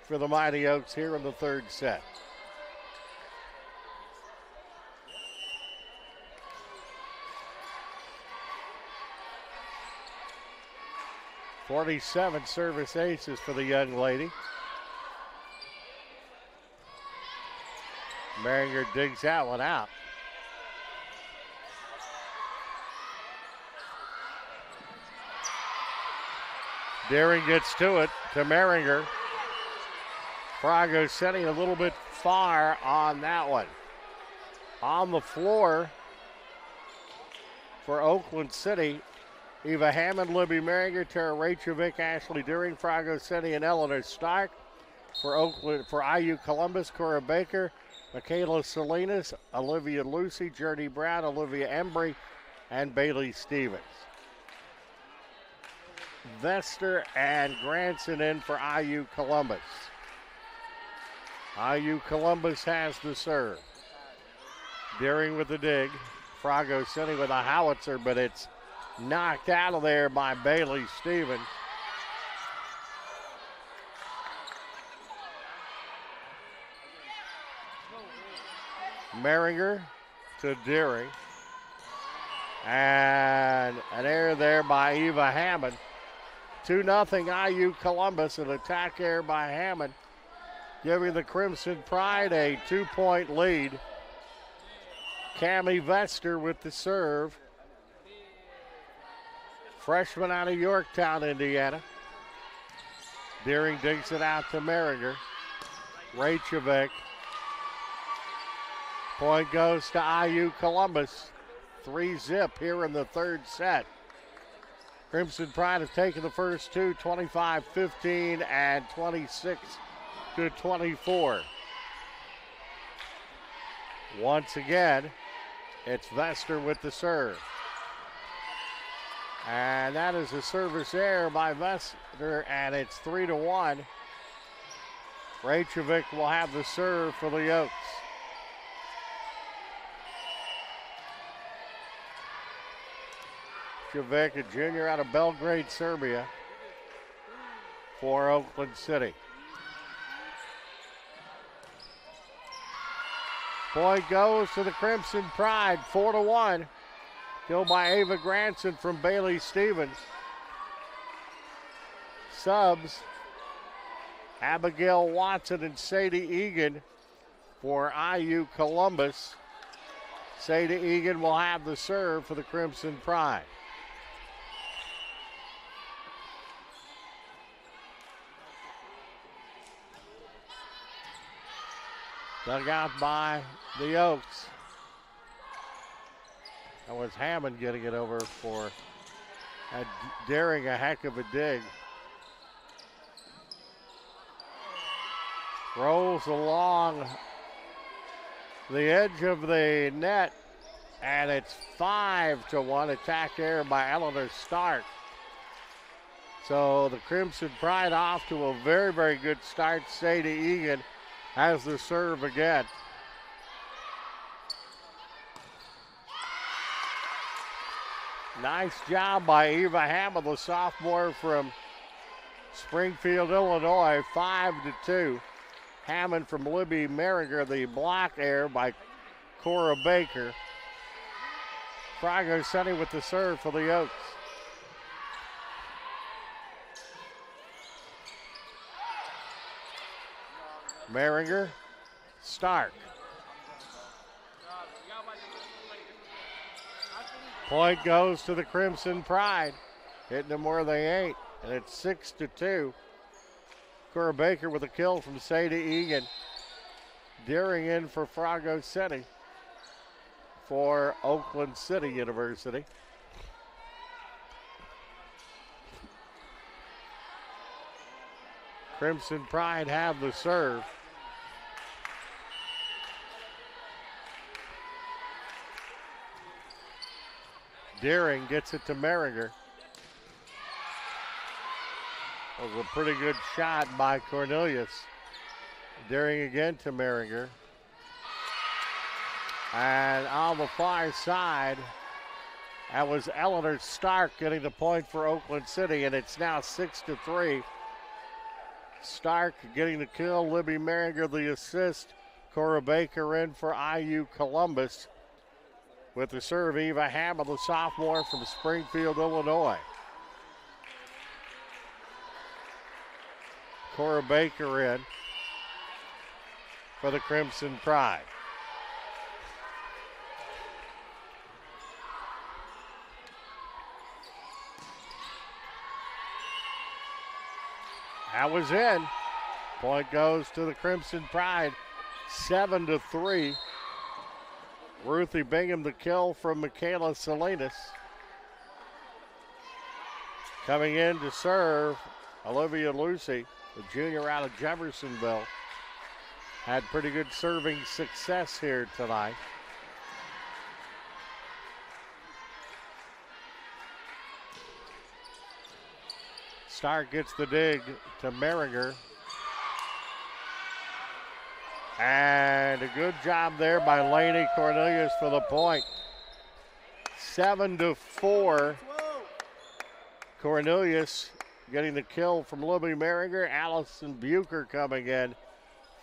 for the Mighty Oaks here in the 3rd set. .47 service aces for the young lady. Maringer digs that one out. Deering gets to it to Maringer. Frago setting a little bit far on that one. On the floor for Oakland City, Eva Hammond, Libby Maringer, Tara Rachovic, Ashley Deering, Frago City, and Eleanor Stark. For IU Columbus, Cora Baker, Michaela Salinas, Olivia Lucy, Journey Brown, Olivia Embry, and Bailey Stevens. Vester and Granson in for IU Columbus. IU Columbus has the serve. Deering with the dig. Frago City with a howitzer, but it's knocked out of there by Bailey Stevens. Maringer to Deering. And an error there by Eva Hammond. 2-0 IU Columbus, an attack error by Hammond, giving the Crimson Pride a 2-point lead. Cammie Vester with the serve. Freshman out of Yorktown, Indiana. Deering digs it out to Merringer. Rachevik. Point goes to IU Columbus. 3-0 here in the third set. Crimson Pride have taken the first two, 25-15 and 26-24. Once again, it's Vester with the serve. And that is a service error by Vester, and it's 3-1. Rachevik will have the serve for the Oaks. Rachevik, a junior out of Belgrade, Serbia, for Oakland City. Point goes to the Crimson Pride, 4-1. Killed by Ava Granson from Bailey Stevens. Subs, Abigail Watson and Sadie Egan for IU Columbus. Sadie Egan will have the serve for the Crimson Pride. Dug out by the Oaks. That was Hammond getting it over for Daring, a heck of a dig. Rolls along the edge of the net, and it's 5-1. Attack error by Eleanor Stark. So the Crimson Pride off to a very, very good start. Sadie Egan has the serve again. Nice job by Eva Hammond, the sophomore from Springfield, Illinois, 5-2. Hammond from Libby Merringer, the block error by Cora Baker. Frago Sunny with the serve for the Oaks. Merringer, Stark. Point goes to the Crimson Pride, hitting them where they ain't, and it's 6-2. Cora Baker with a kill from Sadie Egan. Deering in for Frago City for Oakland City University. Crimson Pride have the serve. Deering gets it to Merringer. That was a pretty good shot by Cornelius. Deering again to Merringer. And on the far side, that was Eleanor Stark getting the point for Oakland City, and it's now 6-3. Stark getting the kill, Libby Merringer the assist. Cora Baker in for IU Columbus. With the serve, Eva Hammond, the sophomore from Springfield, Illinois. Cora Baker in for the Crimson Pride. That was in. Point goes to the Crimson Pride, 7-3. Ruthie Bingham the kill from Michaela Salinas. Coming in to serve, Olivia Lucy, the junior out of Jeffersonville. Had pretty good serving success here tonight. Stark gets the dig to Merringer. And a good job there by Laney Cornelius for the point. 7-4. Cornelius getting the kill from Libby Merringer. Allison Bucher coming in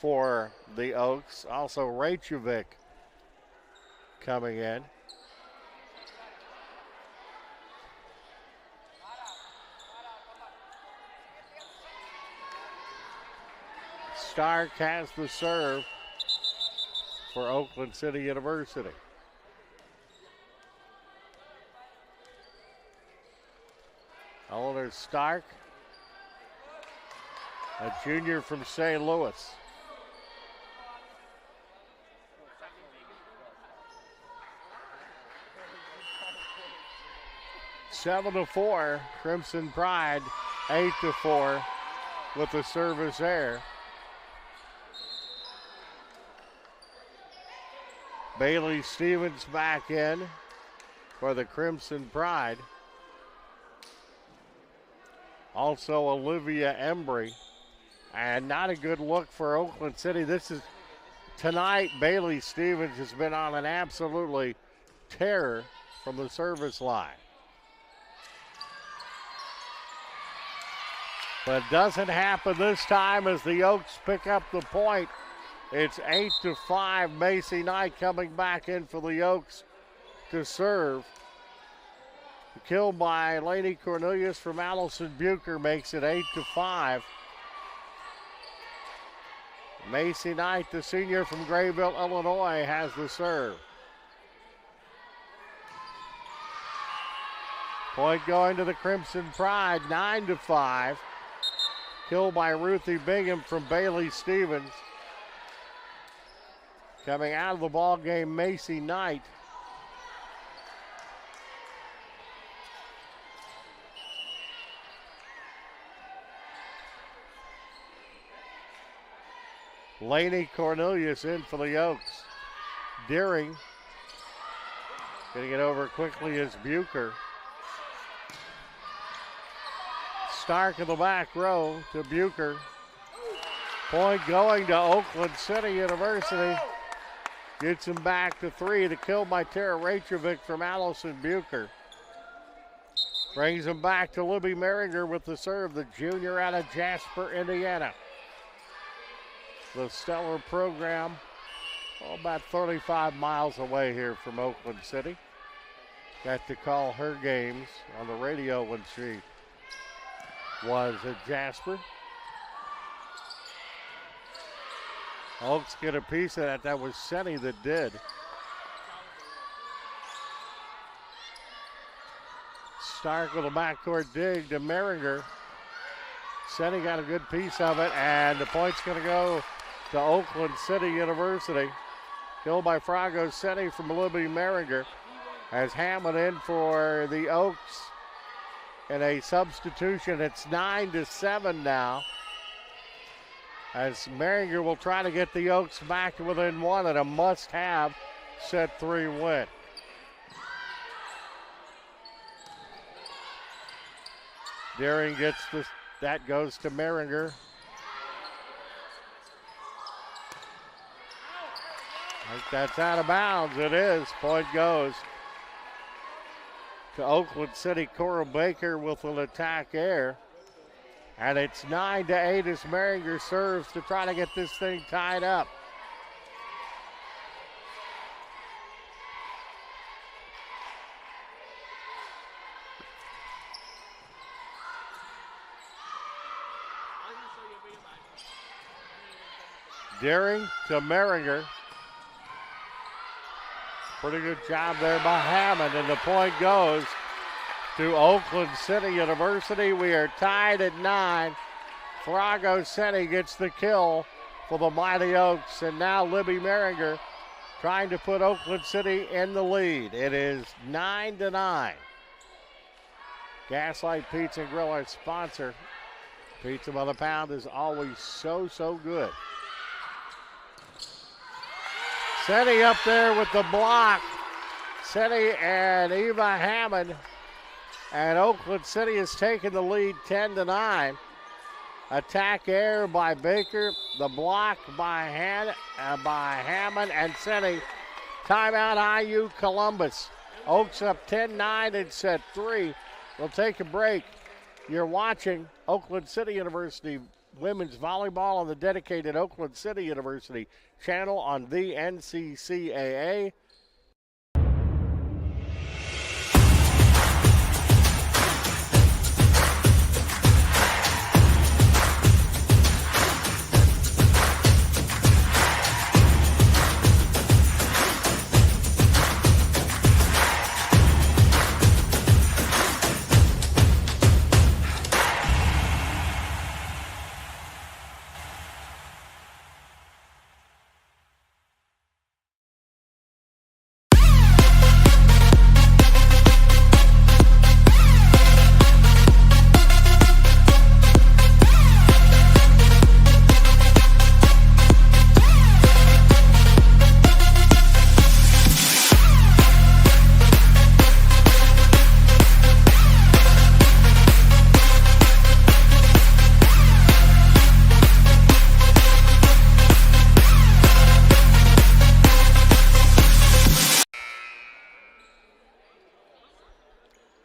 for the Oaks. Also Rachevik coming in. Stark has the serve for Oakland City University. Eleanor Stark a junior from St. Louis. Seven to 4, Crimson Pride. 8 to 4 with the service error. Bailey Stevens back in for the Crimson Pride. Also Olivia Embry. And not a good look for Oakland City. This is tonight. Bailey Stevens has been on an absolutely tear from the service line. But it doesn't happen this time as the Oaks pick up the point. It's 8 to 5. Macy Knight coming back in for the Oaks to serve. The kill by Lainey Cornelius from Allison Bucher makes it 8 to 5. Macy Knight, the senior from Grayville, Illinois, has the serve. Point going to the Crimson Pride, 9 to 5. Kill by Ruthie Bingham from Bailey Stevens. Coming out of the ball game, Macy Knight. Lainey Cornelius in for the Oaks. Deering getting it over quickly is Bucher. Stark in the back row to Bucher. Point going to Oakland City University. Gets him back to 3. The kill by Tara Rachovic from Allison Bucher. Brings him back to Libby Merringer with the serve, the junior out of Jasper, Indiana. The stellar program, about 35 miles away here from Oakland City. Got to call her games on the radio when she was at Jasper. Oaks get a piece of that. That was Senny that did. Stark with a backcourt dig to Merringer. Senny got a good piece of it, and the point's going to go to Oakland City University. Killed by Frago Senny from Libby Merringer. As Hammond in for the Oaks in a substitution. It's 9 to 7 now. As Merringer will try to get the Oaks back within 1 and a must-have set 3 win. Deering gets this, that goes to Merringer. I think that's out of bounds. It is. Point goes to Oakland City. Cora Baker with an attack air. And it's 9 to 8 as Merringer serves to try to get this thing tied up. Deering to Merringer. Pretty good job there by Hammond, and the point goes to Oakland City University. We are tied at 9. Frago Senny gets the kill for the Mighty Oaks, and now Libby Merringer trying to put Oakland City in the lead. It is 9 to 9. Gaslight Pizza and Grill, our sponsor. Pizza by the pound is always so, so good. Senny up there with the block. Senny and Eva Hammond. And Oakland City has taken the lead 10 to 9. Attack air by Baker. The block by Hammond and Senny. Timeout IU Columbus. Oaks up 10-9 in set 3. We'll take a break. You're watching Oakland City University women's volleyball on the dedicated Oakland City University channel on the NCCAA.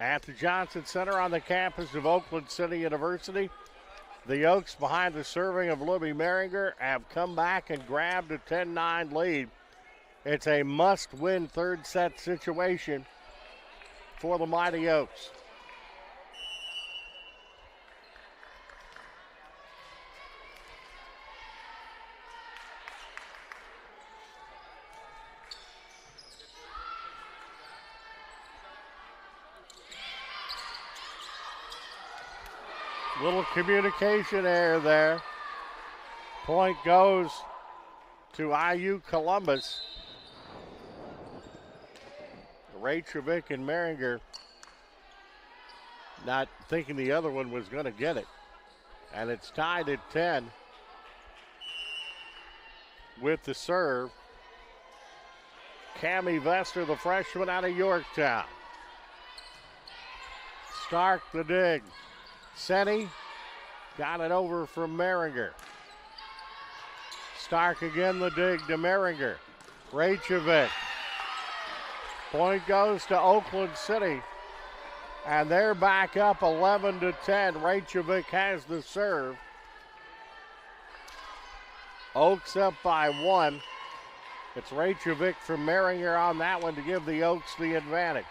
at the Johnson Center on the campus of Oakland City University. The Oaks, behind the serving of Libby Merringer, have come back and grabbed a 10-9 lead. It's a must-win third set situation for the Mighty Oaks. Little communication error there. Point goes to IU Columbus. Rachevik and Merringer not thinking the other one was going to get it. And it's tied at 10 with the serve. Cammie Vester, the freshman out of Yorktown. Stark the dig. Senny got it over from Merringer. Stark again the dig to Merringer. Rachevik. Point goes to Oakland City. And they're back up 11-10. Rachevik has the serve. Oaks up by 1. It's Rachevik from Merringer on that one to give the Oaks the advantage.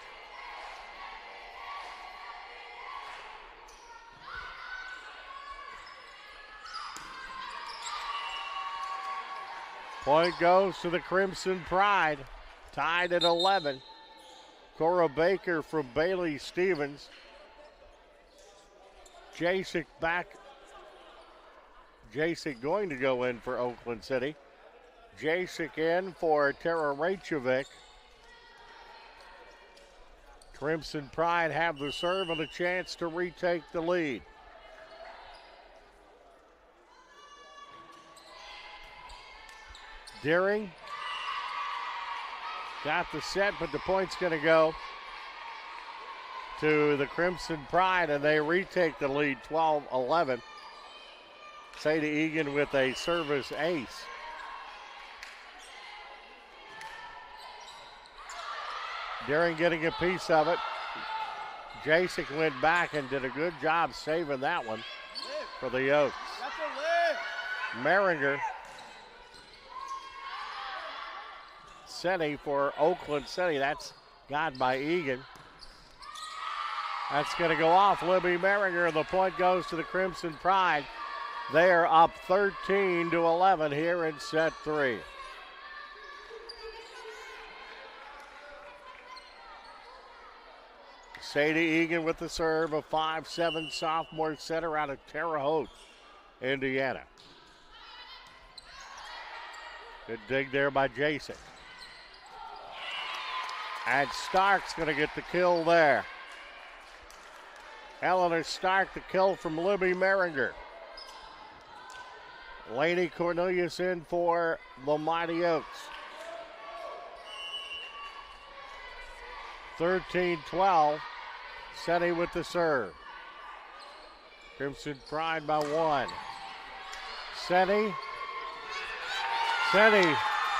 Point goes to the Crimson Pride, tied at 11. Cora Baker from Bailey Stevens. Jasek back. Jasek going to go in for Oakland City. Jasek in for Tara Rachevik. Crimson Pride have the serve and a chance to retake the lead. Deering got the set, but the point's going to go to the Crimson Pride, and they retake the lead 12-11. Sadie Egan with a service ace. Deering getting a piece of it. Jasek went back and did a good job saving that one for the Oaks. Merringer. Senny for Oakland City. That's got by Egan. That's going to go off Libby Merringer. The point goes to the Crimson Pride. They are up 13-11 here in set 3. Sadie Egan with the serve, a 5'7" sophomore center out of Terre Haute, Indiana. Good dig there by Jasek. And Stark's going to get the kill there. Eleanor Stark, the kill from Libby Merringer. Laney Cornelius in for the Mighty Oaks. 13-12. Senny with the serve. Crimson Pride by 1. Senny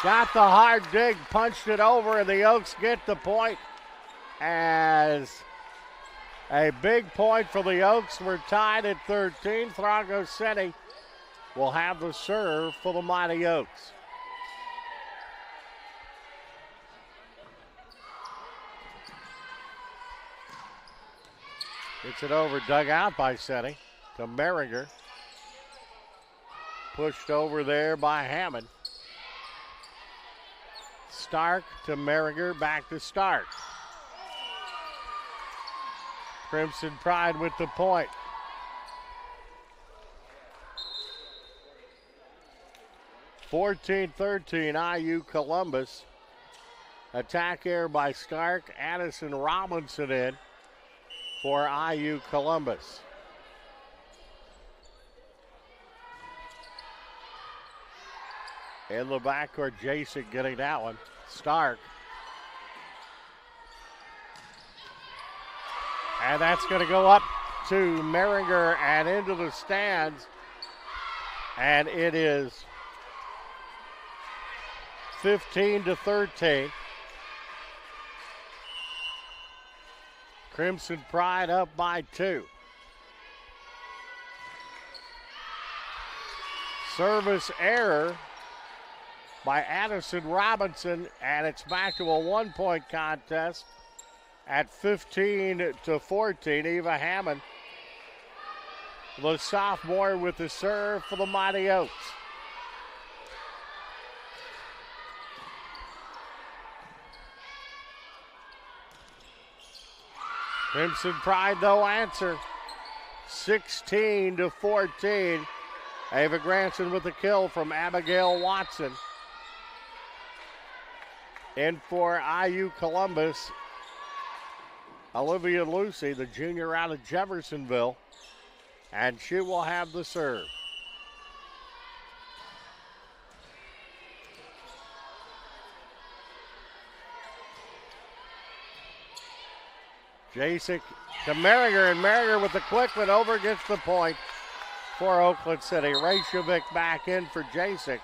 got the hard dig, punched it over, and the Oaks get the point. As a big point for the Oaks. We're tied at 13. Thrago Senny will have the serve for the Mighty Oaks. Gets it over, dug out by Senny to Merringer. Pushed over there by Hammond. Stark to Merringer, back to Stark. Crimson Pride with the point. (14-13) IU Columbus. Attack here by Stark. Addison Robinson in for IU Columbus. In the backcourt, Jasek getting that one. Stark. And that's going to go up to Merringer and into the stands. And it is 15-13. Crimson Pride up by 2. Service error by Addison Robinson, and it's back to a 1-point contest at 15-14. Eva Hammond, the sophomore, with the serve for the Mighty Oaks. Crimson Pride, no answer. 16-14. Ava Granson with the kill from Abigail Watson. In for IU Columbus, Olivia Lucy, the junior out of Jeffersonville, and she will have the serve. Jacek to Merringer, and Merringer with the quick one over, gets the point for Oakland City. Reykjavik back in for Jacek.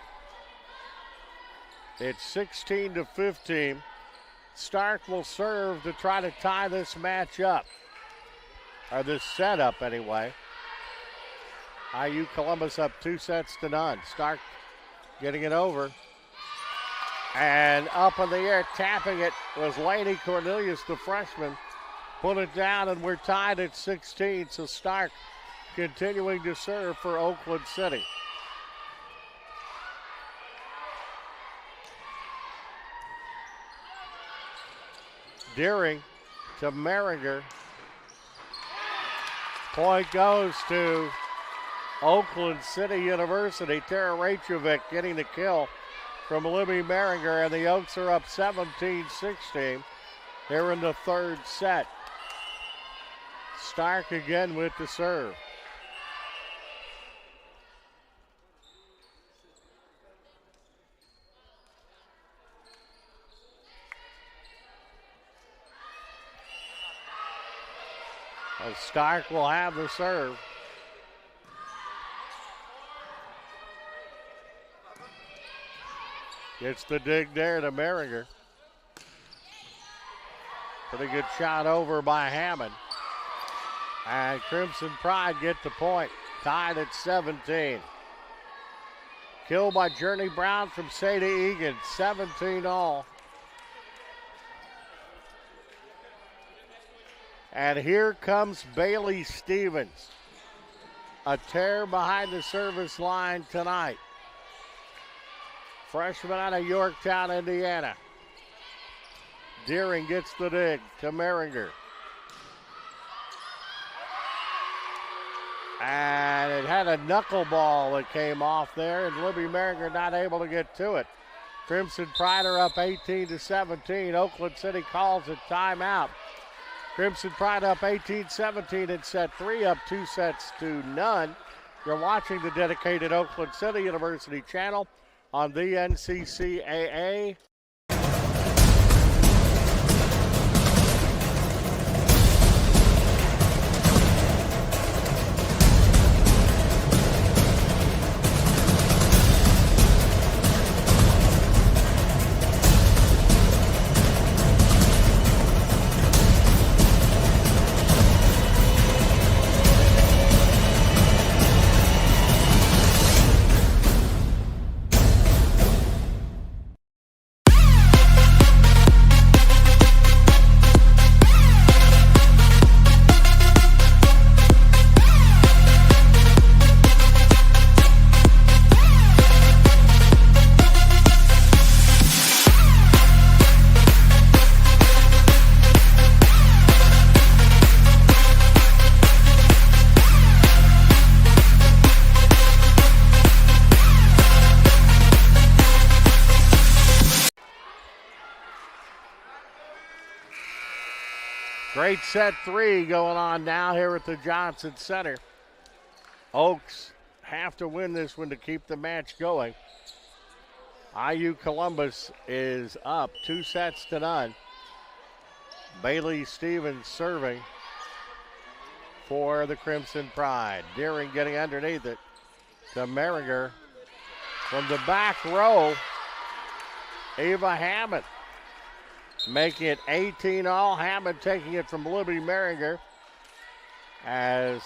It's 16-15. Stark will serve to try to tie this match up, or this set up anyway. IU Columbus up 2-0. Stark getting it over. And up in the air, tapping it, was Lainey Cornelius, the freshman. Put it down, and we're tied at 16. So Stark continuing to serve for Oakland City. Deering to Merringer. Point goes to Oakland City University. Tara Reykjavik getting the kill from Libby Merringer, and the Oaks are up 17-16 here in the third set. Stark again with the serve. Stark will have the serve. Gets the dig there to Merringer. Pretty good shot over by Hammond. And Crimson Pride get the point, tied at 17. Killed by Journey Brown from Sadie Egan, 17 all. And here comes Bailey Stevens. A tear behind the service line tonight. Freshman out of Yorktown, Indiana. Deering gets the dig to Merringer. And it had a knuckleball that came off there, and Libby Merringer not able to get to it. Crimson Pride are up 18-17. Oakland City calls a timeout. Crimson Pride up 18-17 in set 3, up 2-0. You're watching the dedicated Oakland City University channel on the NCCAA. Great set 3 going on now here at the Johnson Center. Oaks have to win this one to keep the match going. IU Columbus is up 2-0. Bailey Stevens serving for the Crimson Pride. Deering getting underneath it to Merringer. From the back row, Ava Hammond. making it 18 all. Hammond taking it from Libby Maringer as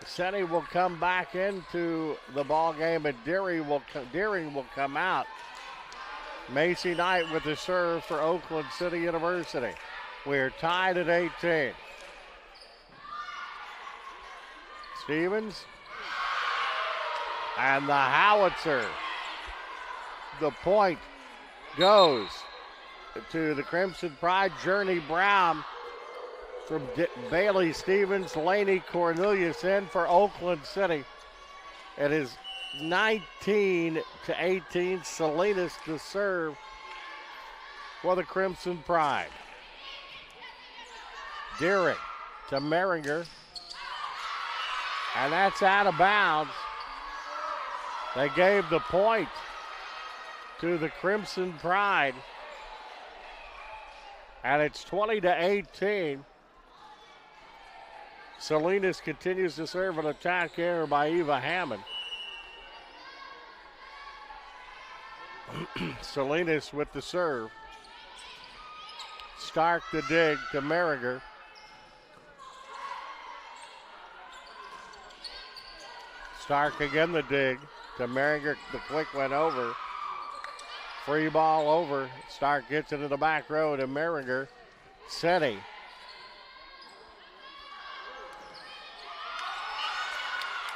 Senny will come back into the ball game and Deering will come out. Macy Knight with the serve for Oakland City University. We're tied at 18. Stevens and the howitzer. The point goes to the Crimson Pride. Journey Brown from Bailey Stevens. Laney Cornelius in for Oakland City. It is 19 to 18. Salinas to serve for the Crimson Pride. Deering to Maringer. And that's out of bounds. They gave the point to the Crimson Pride. And it's 20 to 18. Salinas continues to serve an attack error by Eva Hammond. Salinas with the serve. Stark the dig to Maringer. Stark again the dig to Maringer. The quick went over. Free ball over. Stark gets it in the back row to Maringer. Senny.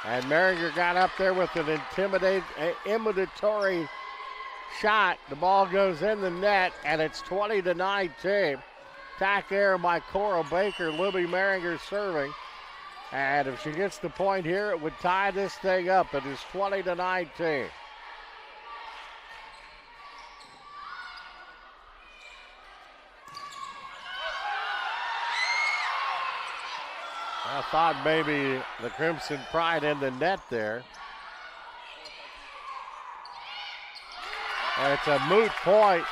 And Maringer got up there with an imitatory shot. The ball goes in the net, and it's 20 to 19. Tack error by Cora Baker. Libby Maringer serving. And if she gets the point here, it would tie this thing up. It is 20 to 19. I thought maybe the Crimson Pride in the net there. And it's a moot point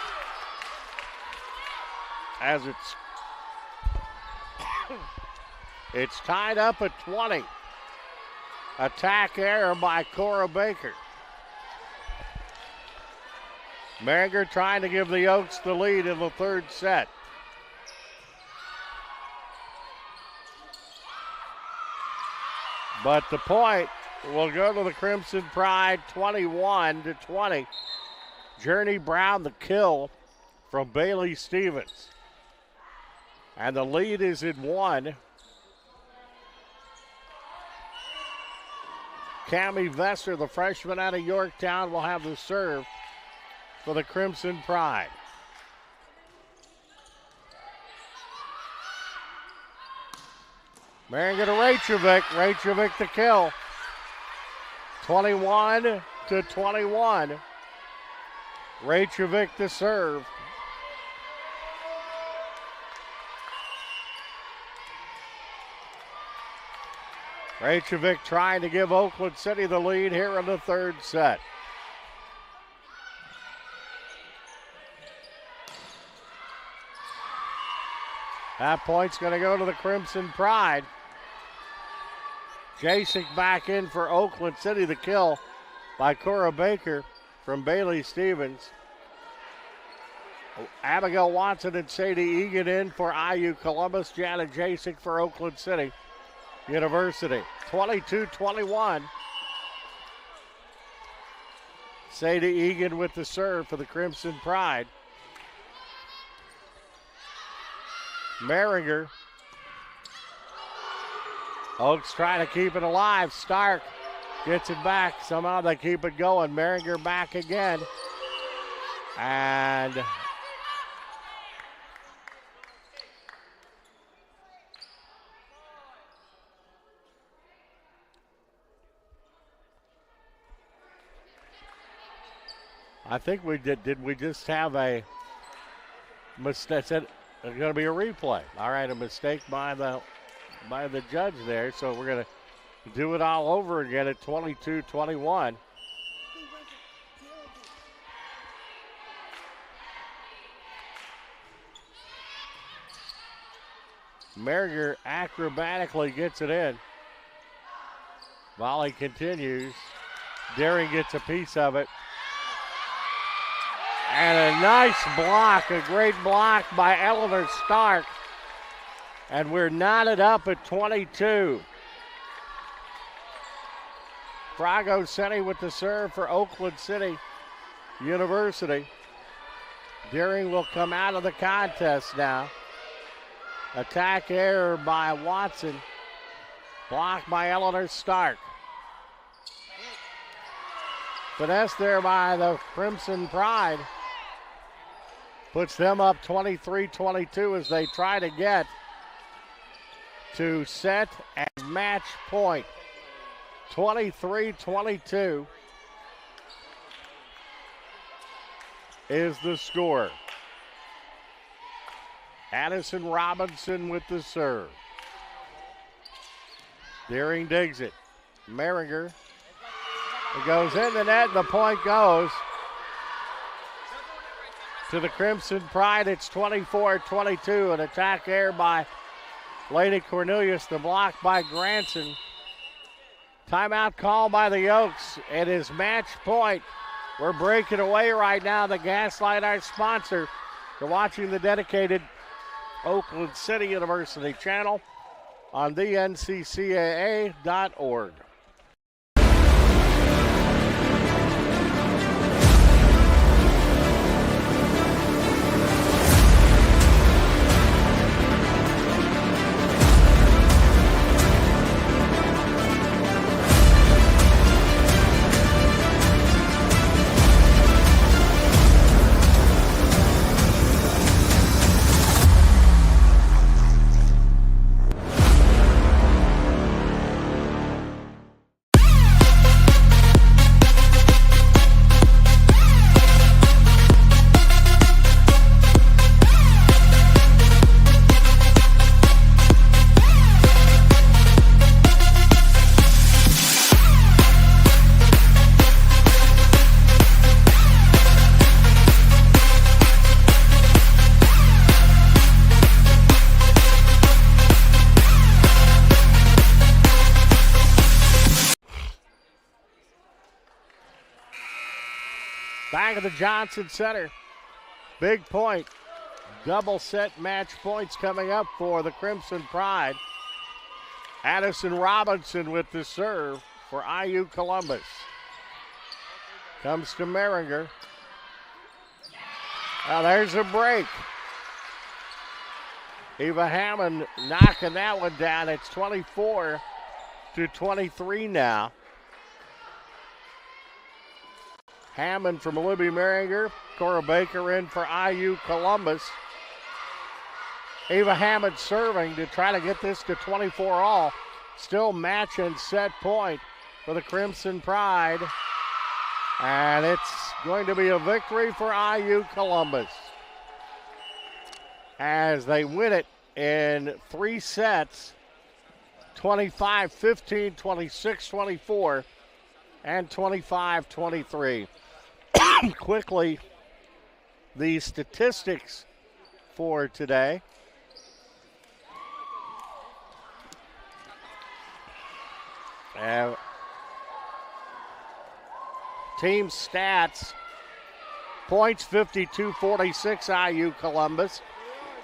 as it's tied up at 20. Attack error by Cora Baker. Maringer trying to give the Oaks the lead in the third set. But the point will go to the Crimson Pride, 21 to 20. Journey Brown the kill from Bailey Stevens. And the lead is in one. Cammie Vesser, the freshman out of Yorktown, will have the serve for the Crimson Pride. Maringer to Rachevik. Rachevik the kill. 21 to 21. Rachevik to serve. Rachevik trying to give Oakland City the lead here in the third set. That point's going to go to the Crimson Pride. Jasek back in for Oakland City. The kill by Cora Baker from Bailey Stevens. Abigail Watson and Sadie Egan in for IU Columbus. Janet Jasek for Oakland City University. 22-21. Sadie Egan with the serve for the Crimson Pride. Maringer. Oaks trying to keep it alive. Stark gets it back. Somehow they keep it going. Maringer back again. And I think we did we just have a mistake? There's going to be a replay. All right, a mistake by the judge there. So we're going to do it all over again at 22-21. Maringer acrobatically gets it in. Volley continues. Deering gets a piece of it. And a nice block, a great block by Eleanor Stark. And we're knotted up at 22. Fragoseni with the serve for Oakland City University. Deering will come out of the contest now. Attack error by Watson. Blocked by Eleanor Stark. Finesse there by the Crimson Pride. Puts them up 23-22 as they try to get to set and match point. 23-22 is the score. Addison Robinson with the serve. Deering digs it. Merringer. It goes in the net. The point goes to the Crimson Pride. It's 24-22. An attack error by Lady Cornelius. The block by Granson. Timeout call by the Oaks. It is match point. We're breaking away right now. The Gaslight, our sponsor. You're watching the dedicated Oakland City University channel on the NCCAA.org. Back of the Johnson Center. Big point. Double set match points coming up for the Crimson Pride. Addison Robinson with the serve for IU Columbus. Comes to Merringer. Now there's a break. Eva Hammond knocking that one down. It's 24-23 now. Hammond from Libby Merringer. Cora Baker in for IU Columbus. Ava Hammond serving to try to get this to 24 all. Still match and set point for the Crimson Pride. And it's going to be a victory for IU Columbus as they win it in 3 sets. 25-15, 26-24, and 25-23. Quickly, the statistics for today. Team stats. Points 52-46 IU Columbus.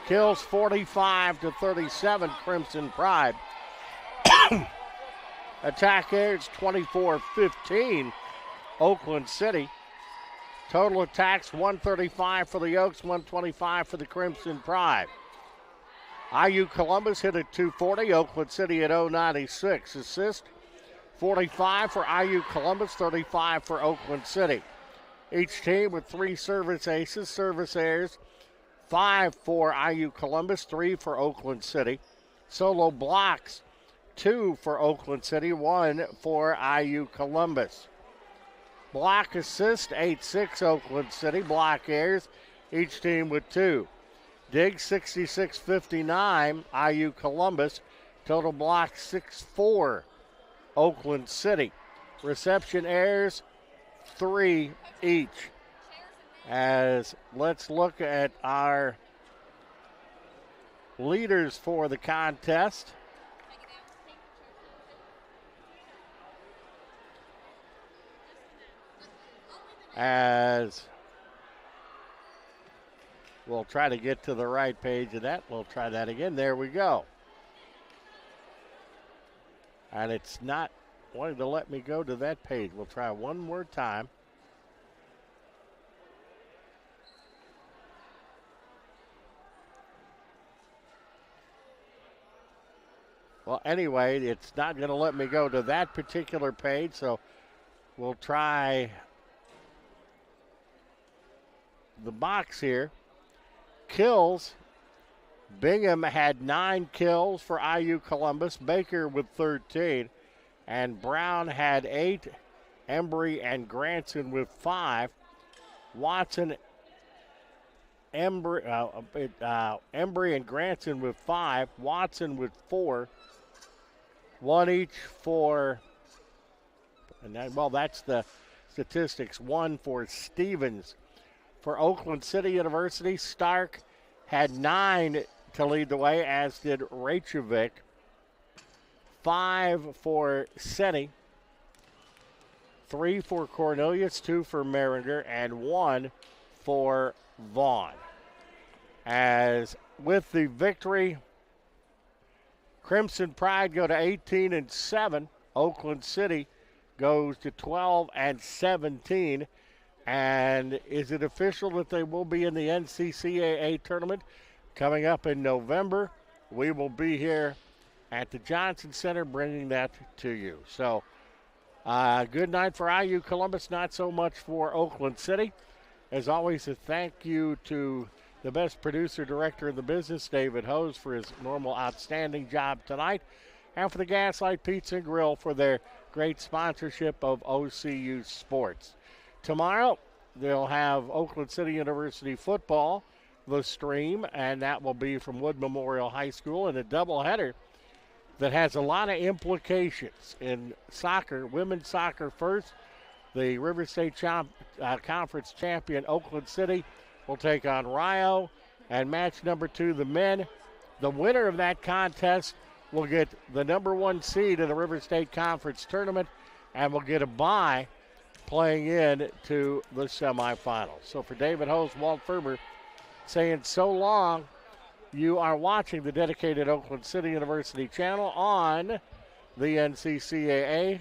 Kills 45-37 Crimson Pride. Attack airs 24-15 Oakland City. Total attacks 135 for the Oaks, 125 for the Crimson Pride. IU Columbus hit at 240, Oakland City at 096. Assist 45 for IU Columbus, 35 for Oakland City. Each team with 3 service aces, service errors, 5 for IU Columbus, 3 for Oakland City. Solo blocks, 2 for Oakland City, 1 for IU Columbus. Block assist, 8-6 Oakland City. Block errors, each team with 2. Dig, 66-59 IU Columbus. Total block, 6-4 Oakland City. Reception errors, 3 each. As let's look at our leaders for the contest. As We'll try to get to the right page of that. We'll try that again. There we go. And it's not wanting to let me go to that page. We'll try one more time. Well, anyway, it's not going to let me go to that particular page, so we'll try the box here. Kills. Bingham had 9 kills for IU Columbus. Baker with 13. And Brown had 8. Embry and Granson with 5. Watson, Embry and Granson with 5. Watson with 4. 1 each for, and then, well, that's the statistics. 1 for Stevens. For Oakland City University, Stark had 9 to lead the way, as did Reykjavik. 5 for Senni. 3 for Cornelius, 2 for Maringer, and 1 for Vaughn. As with the victory, Crimson Pride go to 18-7. Oakland City goes to 12-17. And is it official that they will be in the NCCAA tournament coming up in November? We will be here at the Johnson Center bringing that to you. So, good night for IU Columbus, not so much for Oakland City. As always, a thank you to the best producer, director in the business, David Hose, for his normal outstanding job tonight, and for the Gaslight Pizza and Grill for their great sponsorship of OCU Sports. Tomorrow, they'll have Oakland City University football, the stream, and that will be from Wood Memorial High School in a doubleheader that has a lot of implications in soccer. Women's soccer first. The River State Conference champion Oakland City will take on Rio. And match number 2, the men. The winner of that contest will get the number 1 seed in the River State Conference tournament and will get a bye playing in to the semifinals. So for David Hose, Walt Ferber saying so long. You are watching the dedicated Oakland City University channel on the NCCAA.